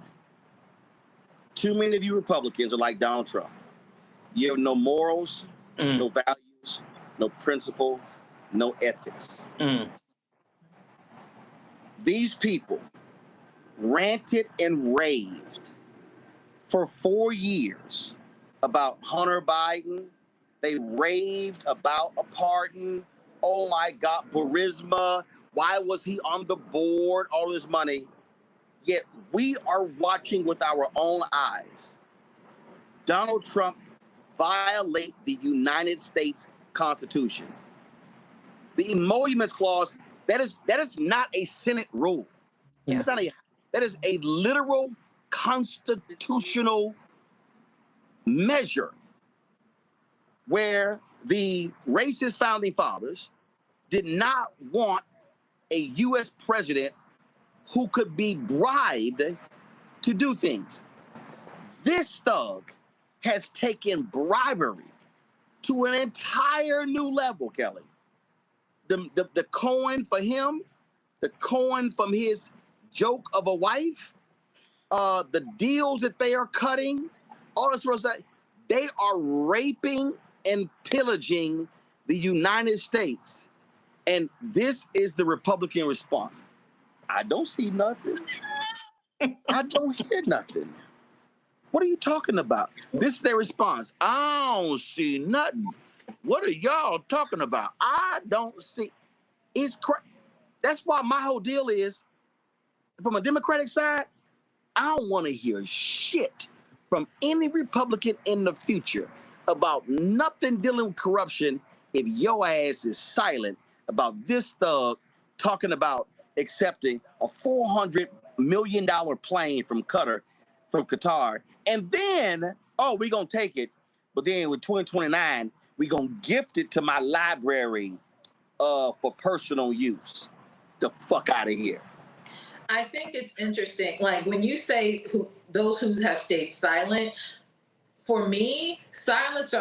too many of you Republicans are like Donald Trump. You have no morals, no values, no principles, no ethics. These people ranted and raved for 4 years about Hunter Biden. They raved about a pardon. Oh my God, Burisma. Why was he on the board? All this money. Yet we are watching with our own eyes Donald Trump violate the United States Constitution. The emoluments clause, that is not a Senate rule. Yeah. That is a literal constitutional measure where the racist founding fathers did not want a U.S. president who could be bribed to do things. This thug has taken bribery to an entire new level, Kelly. The coin for him, the coin from his joke of a wife, the deals that they are cutting, all this sort of stuff, they are raping and pillaging the United States. And this is the Republican response. I don't see nothing. I don't hear nothing. What are you talking about? This is their response. I don't see nothing. What are y'all talking about? I don't see. It's crazy. That's why my whole deal is, from a Democratic side, I don't want to hear shit from any Republican in the future about nothing dealing with corruption if your ass is silent about this thug talking about accepting a $400 million plane from Qatar. And then, we're going to take it. But then with 2029, we're going to gift it to my library for personal use. The fuck out of here. I think it's interesting. Like when you say those who have stayed silent, for me, silence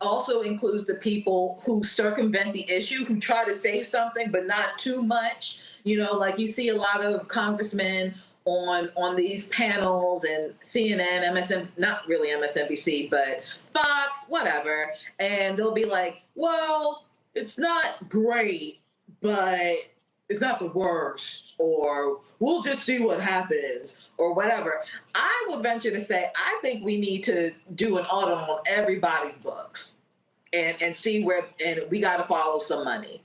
also includes the people who circumvent the issue, who try to say something, but not too much. You know, like you see a lot of congressmen on these panels and CNN, not really MSNBC, but Fox, whatever. And they'll be like, well, it's not great, but it's not the worst, or we'll just see what happens, or whatever. I would venture to say, I think we need to do an audit on everybody's books and see where, and we got to follow some money.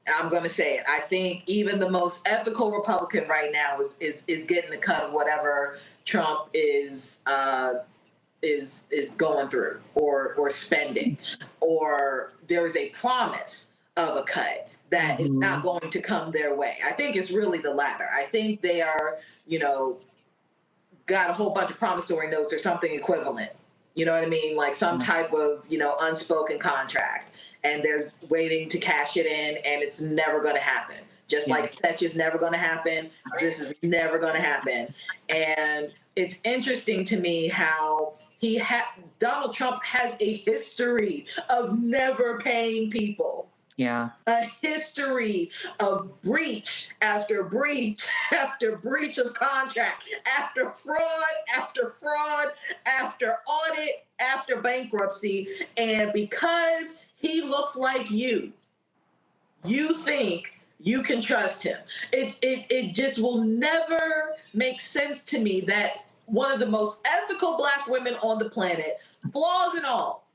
I'm going to say it. I think even the most ethical Republican right now is getting the cut of whatever Trump is going through or spending, or there is a promise of a cut that is not going to come their way. I think it's really the latter. I think they are, got a whole bunch of promissory notes or something equivalent. You know what I mean? Like some type of, unspoken contract. And they're waiting to cash it in, and it's never going to happen. Just like Fetch is never going to happen, this is never going to happen. And it's interesting to me how Donald Trump has a history of never paying people. Yeah. A history of breach after breach after breach of contract, after fraud, after audit, after bankruptcy. And because he looks like you think you can trust him. It just will never make sense to me that one of the most ethical Black women on the planet, flaws and all,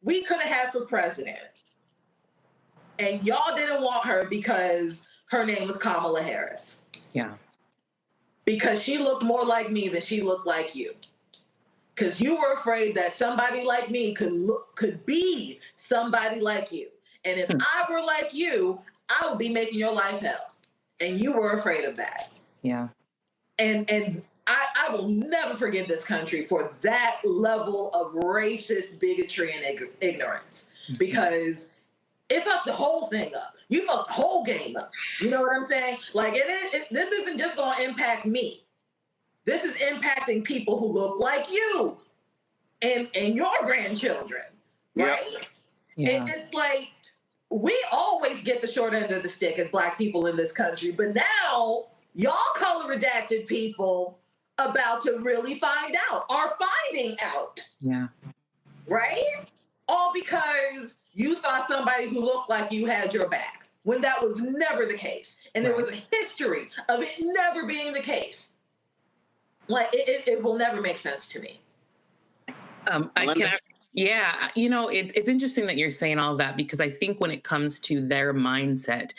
we could have had for president. And y'all didn't want her because her name was Kamala Harris. Yeah. Because she looked more like me than she looked like you. Because you were afraid that somebody like me could be somebody like you. And if I were like you, I would be making your life hell. And you were afraid of that. Yeah. And I will never forgive this country for that level of racist bigotry and ignorance. Because it fucked the whole thing up. You fucked the whole game up. You know what I'm saying? Like, this isn't just going to impact me. This is impacting people who look like you and your grandchildren, right? Yeah. It's like, we always get the short end of the stick as Black people in this country, but now y'all color redacted people about to really find out, are finding out. Yeah. Right? All because you thought somebody who looked like you had your back, when that was never the case. And there was a history of it never being the case. Like, it will never make sense to me. It's interesting that you're saying all of that, because I think when it comes to their mindset,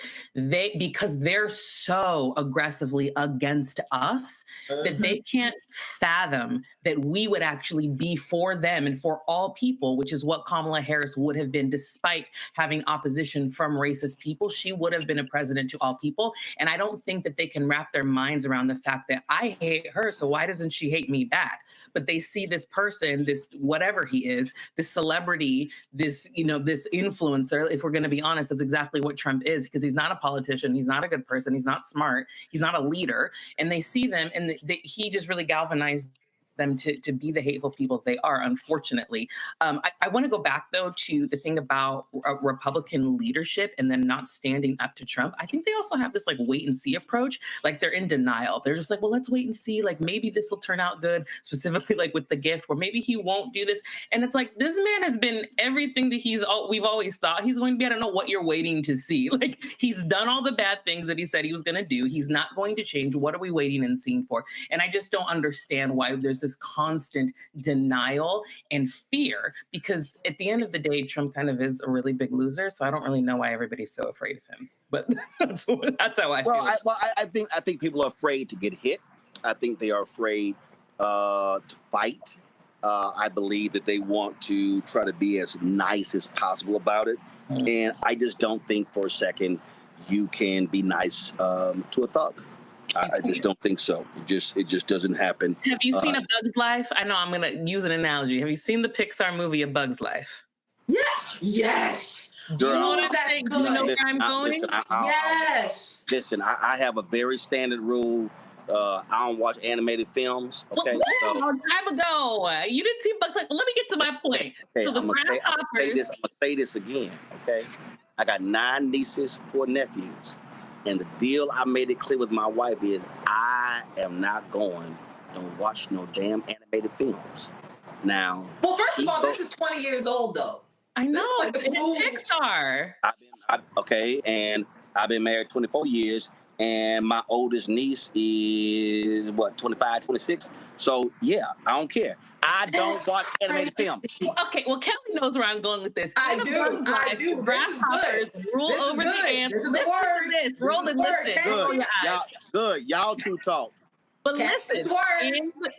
because they're so aggressively against us that they can't fathom that we would actually be for them and for all people, which is what Kamala Harris would have been, despite having opposition from racist people. She would have been a president to all people. And I don't think that they can wrap their minds around the fact that I hate her, so why doesn't she hate me back? But they see this person, this whatever he is, this celebrity, this influencer. If we're going to be honest, that's exactly what Trump is, because he's not a politician. He's not a good person. He's not smart. He's not a leader. And they see them, and he just really galvanized them to be the hateful people they are, unfortunately. I want to go back, though, to the thing about Republican leadership and then not standing up to Trump. I think they also have this wait and see approach. Like, they're in denial. They're just like, well, let's wait and see. Like, maybe this will turn out good, specifically with the gift, or maybe he won't do this. And it's like, this man has been everything that we've always thought he's going to be. I don't know what you're waiting to see. Like, he's done all the bad things that he said he was going to do. He's not going to change. What are we waiting and seeing for? And I just don't understand why there's this constant denial and fear, because at the end of the day, Trump kind of is a really big loser. So I don't really know why everybody's so afraid of him. But that's how I feel. I think people are afraid to get hit. I think they are afraid to fight. I believe that they want to try to be as nice as possible about it. And I just don't think for a second you can be nice to a thug. I just don't think so. It just doesn't happen. Have you seen A Bug's Life? I know I'm going to use an analogy. Have you seen the Pixar movie A Bug's Life? Yeah. Yes. Do you know what I'm saying? Do you know where I'm going? Yes. Listen, I have a very standard rule. I don't watch animated films. Okay. A long time ago. You didn't see Bug's Life. Well, let me get to my point. Okay, So the I'm gonna grasshoppers. say this again. Okay. I got 9 nieces, 4 nephews. And the deal I made it clear with my wife is I am not going to watch no damn animated films. Now, well, first of all, this is 20 years old, though. I know. It's Pixar. And I've been married 24 years, and my oldest niece is, 25, 26? So, yeah, I don't care. I don't watch animated films. Okay, well, Kelly knows where I'm going with this. I do. Grasshoppers rule over the ants. This is a word. This. Roland, listen. Good. Y'all two talk. But listen,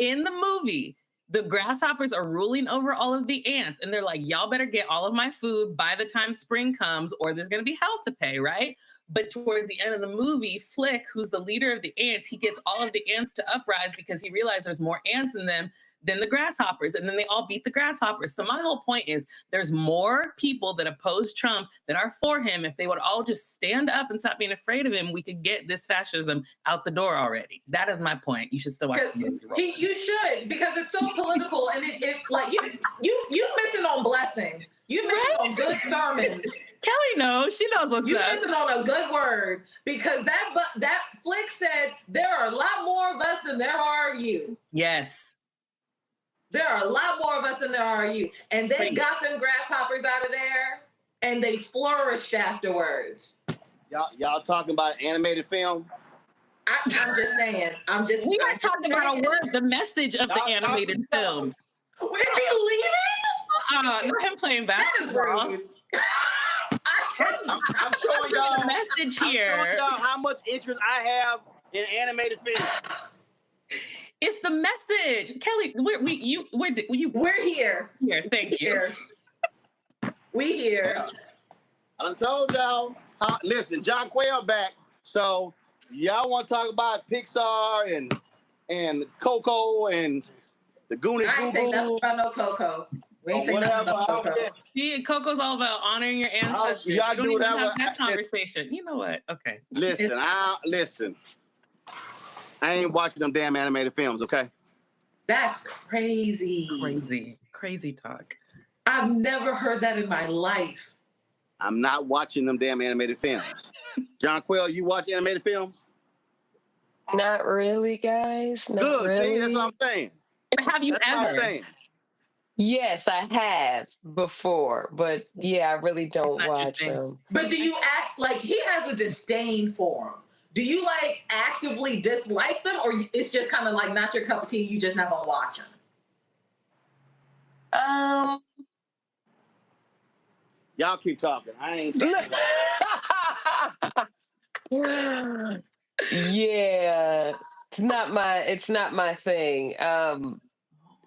in the movie, the grasshoppers are ruling over all of the ants, and they're like, y'all better get all of my food by the time spring comes, or there's going to be hell to pay, right? But towards the end of the movie, Flick, who's the leader of the ants, he gets all of the ants to uprise because he realized there's more ants in them than the grasshoppers, and then they all beat the grasshoppers. So my whole point is there's more people that oppose Trump that are for him. If they would all just stand up and stop being afraid of him, we could get this fascism out the door already. That is my point. You should still watch the movie. You should, because it's so political, and it like you missing on blessings. You missing on good sermons. Kelly knows. She knows what's up. You missing on a good word, because that Flick said there are a lot more of us than there are of you. Yes. There are a lot more of us than there are of you. And they got them grasshoppers out of there, and they flourished afterwards. Y'all talking about animated film? I'm just saying. We are talking about a word, the message of the animated film. Is he leaving? Not him playing basketball. That is rude. I'm showing y'all the message here. I'm showing y'all how much interest I have in animated film. It's the message, Kelly. We're here. Here, thank you. We here. I told y'all. Listen, John Quill back. So y'all want to talk about Pixar and Coco and the Goonie I ain't say nothing about no Coco. We ain't say nothing about Coco. See, Coco's all about honoring your ancestors. Y'all you don't do even that have that conversation. You know what? Okay. Listen, I ain't watching them damn animated films, okay? That's crazy. Crazy talk. I've never heard that in my life. I'm not watching them damn animated films. John Quill, you watch animated films? Not really, guys. Not Good. really. See, that's what I'm saying. Have you ever? Yes, I have before, but yeah, I really don't watch them. But do you act like he has a disdain for them? Do you like actively dislike them, or it's just kind of like not your cup of tea? You just not gonna watch them? Y'all keep talking. I ain't. Yeah, it's not my thing.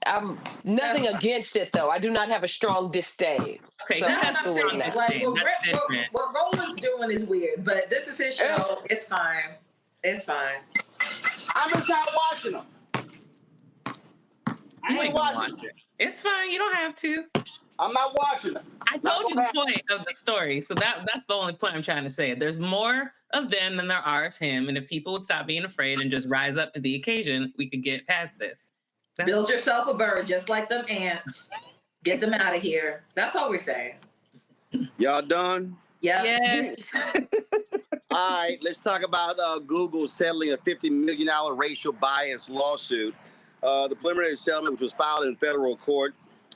I'm nothing against it though. I do not have a strong disdain. Okay, so that's absolutely not. Like what Roland's doing is weird, but this is his show. It's fine. It's fine. I've been tired of watching them. I ain't watching them. It's fine. You don't have to. I'm not watching them. I told you the point of the story, so that's the only point I'm trying to say. There's more of them than there are of him, and if people would stop being afraid and just rise up to the occasion, we could get past this. Build yourself a bird just like them ants. Get them out of here. That's all we're saying. Y'all done? Yeah. Yes. All right, let's talk about Google settling a $50 million racial bias lawsuit. The preliminary settlement, which was filed in federal court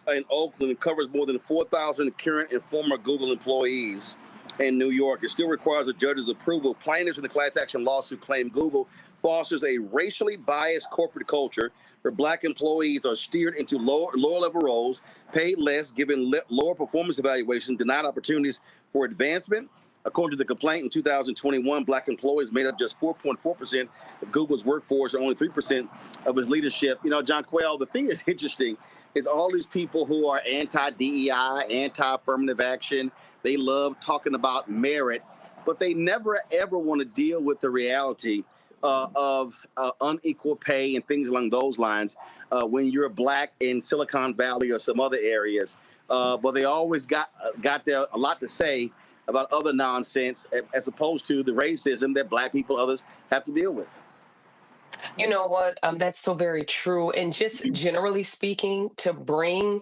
in Oakland, covers more than 4,000 current and former Google employees in New York. It still requires a judge's approval. Plaintiffs in the class action lawsuit claim Google fosters a racially biased corporate culture where Black employees are steered into lower level roles, paid less, given lower performance evaluations, denied opportunities for advancement. According to the complaint, in 2021, Black employees made up just 4.4% of Google's workforce and only 3% of its leadership. You know, John Quill, the thing that's interesting is all these people who are anti-DEI, anti-affirmative action, they love talking about merit, but they never, ever want to deal with the reality of unequal pay and things along those lines when you're Black in Silicon Valley or some other areas. But they always got there a lot to say about other nonsense as opposed to the racism that Black people, others have to deal with. You know what? That's so very true. And just generally speaking, to bring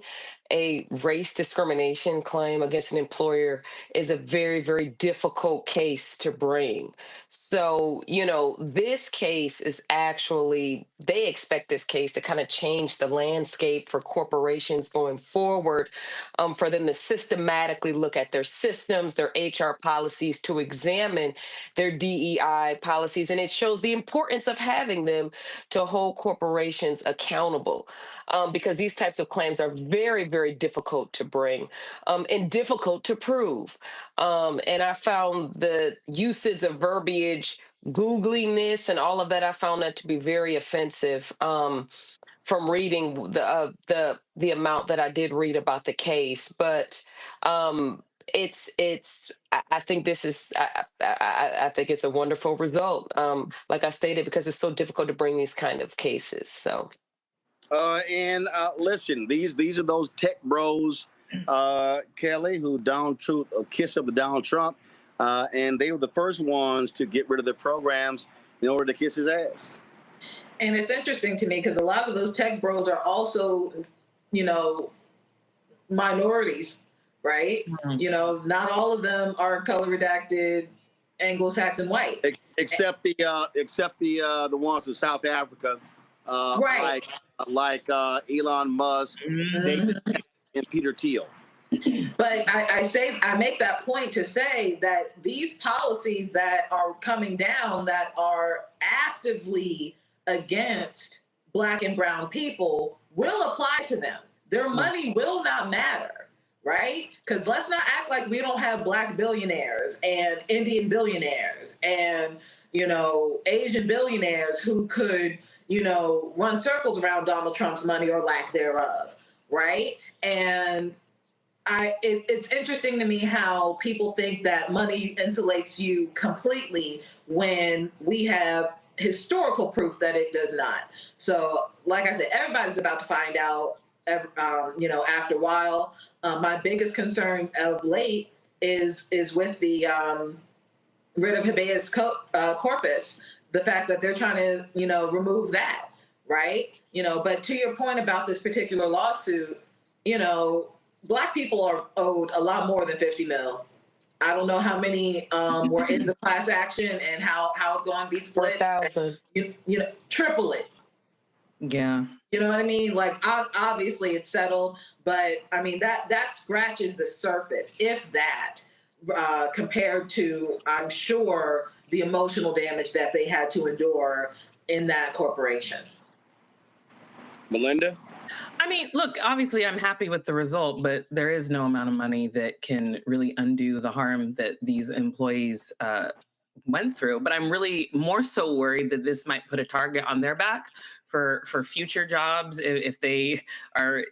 a race discrimination claim against an employer is a very, very difficult case to bring. So, you know, this case is actually, they expect this case to kind of change the landscape for corporations going forward, for them to systematically look at their systems, their HR policies, to examine their DEI policies. And it shows the importance of having them them to hold corporations accountable, because these types of claims are very, very difficult to bring, and difficult to prove. And I found the uses of verbiage, Googliness, and all of that, I found that to be very offensive. From reading the amount that I did read about the case, but I think this is I think it's a wonderful result. Like I stated, because it's so difficult to bring these kind of cases. So, and listen, these are those tech bros, Kelly, who kiss up with Donald Trump, and they were the first ones to get rid of their programs in order to kiss his ass. And it's interesting to me because a lot of those tech bros are also, minorities, right? Mm-hmm. Not all of them are color redacted, Anglo-Saxon white, except the ones from South Africa, right? Like Elon Musk, mm-hmm. David, and Peter Thiel. But I make that point to say that these policies that are coming down that are actively against Black and brown people will apply to them. Their money will not matter, right? Because let's not act like we don't have Black billionaires and Indian billionaires and, Asian billionaires who could, run circles around Donald Trump's money or lack thereof, right? And it's interesting to me how people think that money insulates you completely when we have historical proof that it does not. So, like I said, everybody's about to find out, after a while. My biggest concern of late is with the writ of habeas corpus, the fact that they're trying to, remove that, right? But to your point about this particular lawsuit, Black people are owed a lot more than $50 million. I don't know how many were in the class action and how it's going to be split. 4,000. Triple it. Yeah. You know what I mean? Like, obviously it's settled, but I mean, that scratches the surface, if that, compared to, I'm sure, the emotional damage that they had to endure in that corporation. Melinda? I mean, look, obviously I'm happy with the result, but there is no amount of money that can really undo the harm that these employees went through. But I'm really more so worried that this might put a target on their back for future jobs if they are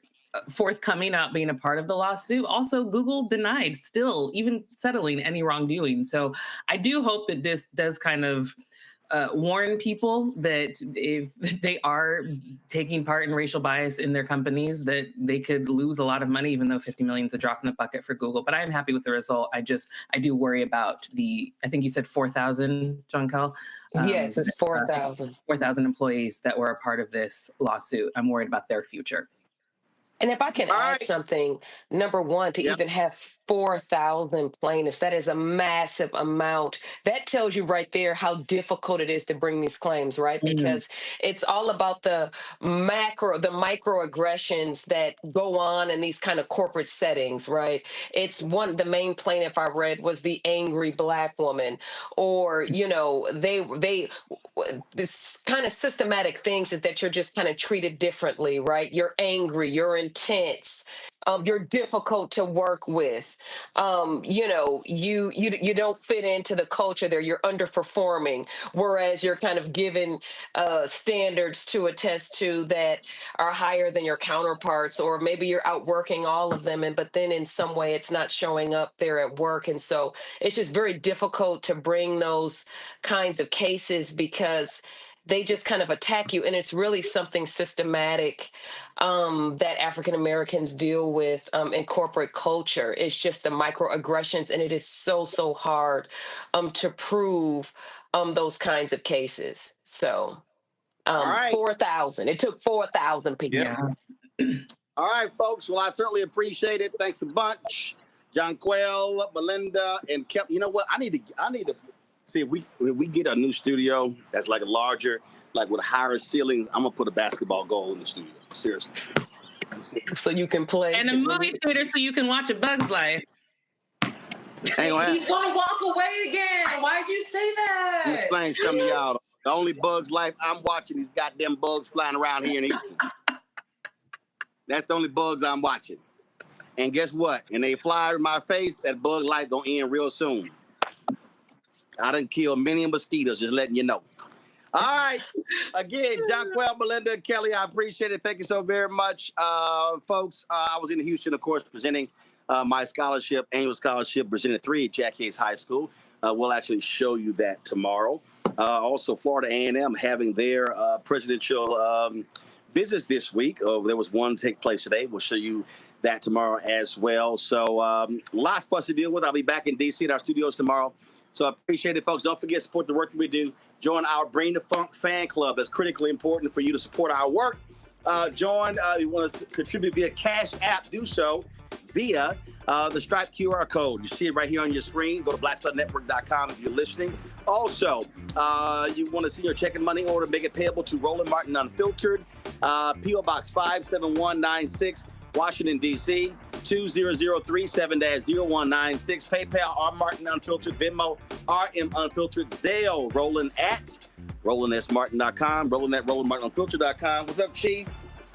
forthcoming not being a part of the lawsuit. Also, Google denied still even settling any wrongdoing. So I do hope that this does kind of warn people that if they are taking part in racial bias in their companies, that they could lose a lot of money, even though 50 million is a drop in the bucket for Google. But I am happy with the result. I do worry about I think you said 4,000, John Kel? Yes, it's 4,000. 4,000 employees that were a part of this lawsuit. I'm worried about their future. And if I can add something, number one, to even have 4,000 plaintiffs, that is a massive amount. That tells you right there how difficult it is to bring these claims, right? Because it's all about the microaggressions that go on in these kind of corporate settings, right? It's the main plaintiff I read was the angry Black woman, or, this kind of systematic things that you're just kind of treated differently, right? You're angry, you're intense, you're difficult to work with. You don't fit into the culture there. You're underperforming, whereas you're kind of given standards to attest to that are higher than your counterparts, or maybe you're outworking all of them, but then in some way it's not showing up there at work. And so it's just very difficult to bring those kinds of cases because they just kind of attack you. And it's really something systematic that African Americans deal with in corporate culture. It's just the microaggressions, and it is so hard to prove those kinds of cases. So 4,000. It took 4,000 people. Yeah. All right, folks. Well, I certainly appreciate it. Thanks a bunch. John Quill, Melinda, and Kelly. You know what? I need to see if we get a new studio that's like a larger, like with higher ceilings. I'm gonna put a basketball goal in the studio. Seriously. So you can play. And a movie theater so you can watch A Bug's Life. He's gonna walk away again. Why'd you say that? I'm explaining something to y'all. The only Bugs Life I'm watching, these goddamn bugs flying around here in Houston. That's the only bugs I'm watching. And guess what? And they fly in my face, that bug life gonna end real soon. I done killed many mosquitoes, just letting you know. All right. Again, John Quill, Melinda, Kelly, I appreciate it. Thank you so very much, folks. I was in Houston, of course, presenting my scholarship, annual scholarship, presented 3 at Jack Hayes High School. We'll actually show you that tomorrow. Also, Florida A&M having their presidential visits this week. There was one take place today. We'll show you that tomorrow as well. So lots for us to deal with. I'll be back in D.C. at our studios tomorrow. So I appreciate it, folks. Don't forget to support the work that we do. Join our Bring the Funk fan club. That's critically important for you to support our work. Join. You want to contribute via Cash App. Do so via the Stripe QR code. You see it right here on your screen. Go to blackstarnetwork.com if you're listening. Also, you want to see your check and money order, make it payable to Roland Martin Unfiltered, P.O. Box 57196, Washington, D.C., 20037-0196. PayPal, R. Martin Unfiltered, Venmo, RM Unfiltered, Zelle, Roland at RolandSMartin.com, Roland at RolandMartinUnfiltered.com. What's up, Chief?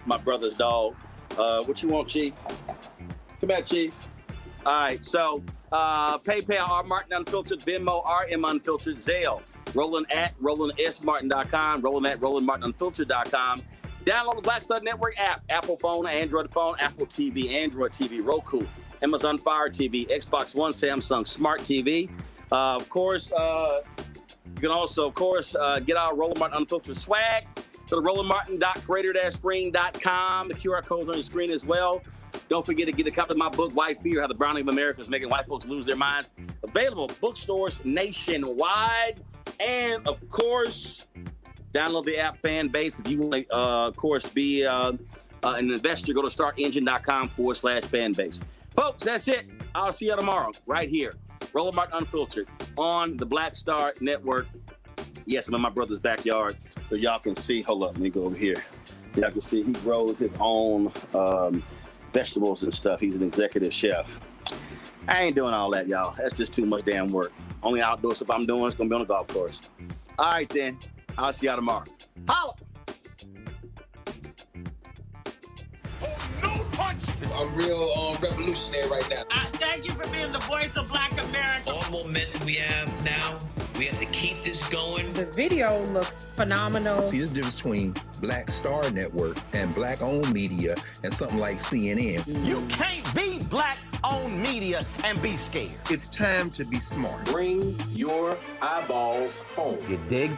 My brother's dog. What you want, Chief? Come back, Chief. All right, so PayPal, R. Martin Unfiltered, Venmo, RM Unfiltered, Zelle, Roland at RolandSMartin.com, Roland at RolandMartinUnfiltered.com. Download the Black Star Network app, Apple phone, Android phone, Apple TV, Android TV, Roku, Amazon Fire TV, Xbox One, Samsung Smart TV. Of course, you can also, get our Roland Martin Unfiltered swag. Go to rolandmartin.creator-spring.com. The QR code's on your screen as well. Don't forget to get a copy of my book, White Fear, How the Browning of America is Making White Folks Lose Their Minds. Available bookstores nationwide. And, of course, download the app Fanbase. If you want to, of course, be an investor, go to startengine.com/Fanbase. Folks, that's it. I'll see you tomorrow right here. Roland Martin Unfiltered on the Black Star Network. Yes, I'm in my brother's backyard, so y'all can see. Hold up, let me go over here. Y'all can see he grows his own vegetables and stuff. He's an executive chef. I ain't doing all that, y'all. That's just too much damn work. Only outdoor stuff I'm doing is going to be on the golf course. All right, then. I'll see y'all tomorrow. Holla! No punch! I'm real revolutionary right now. Thank you for being the voice of Black America. All momentum we have now, we have to keep this going. The video looks phenomenal. See, there's a difference between Black Star Network and Black-owned media and something like CNN. You can't be Black-owned media and be scared. It's time to be smart. Bring your eyeballs home. You dig?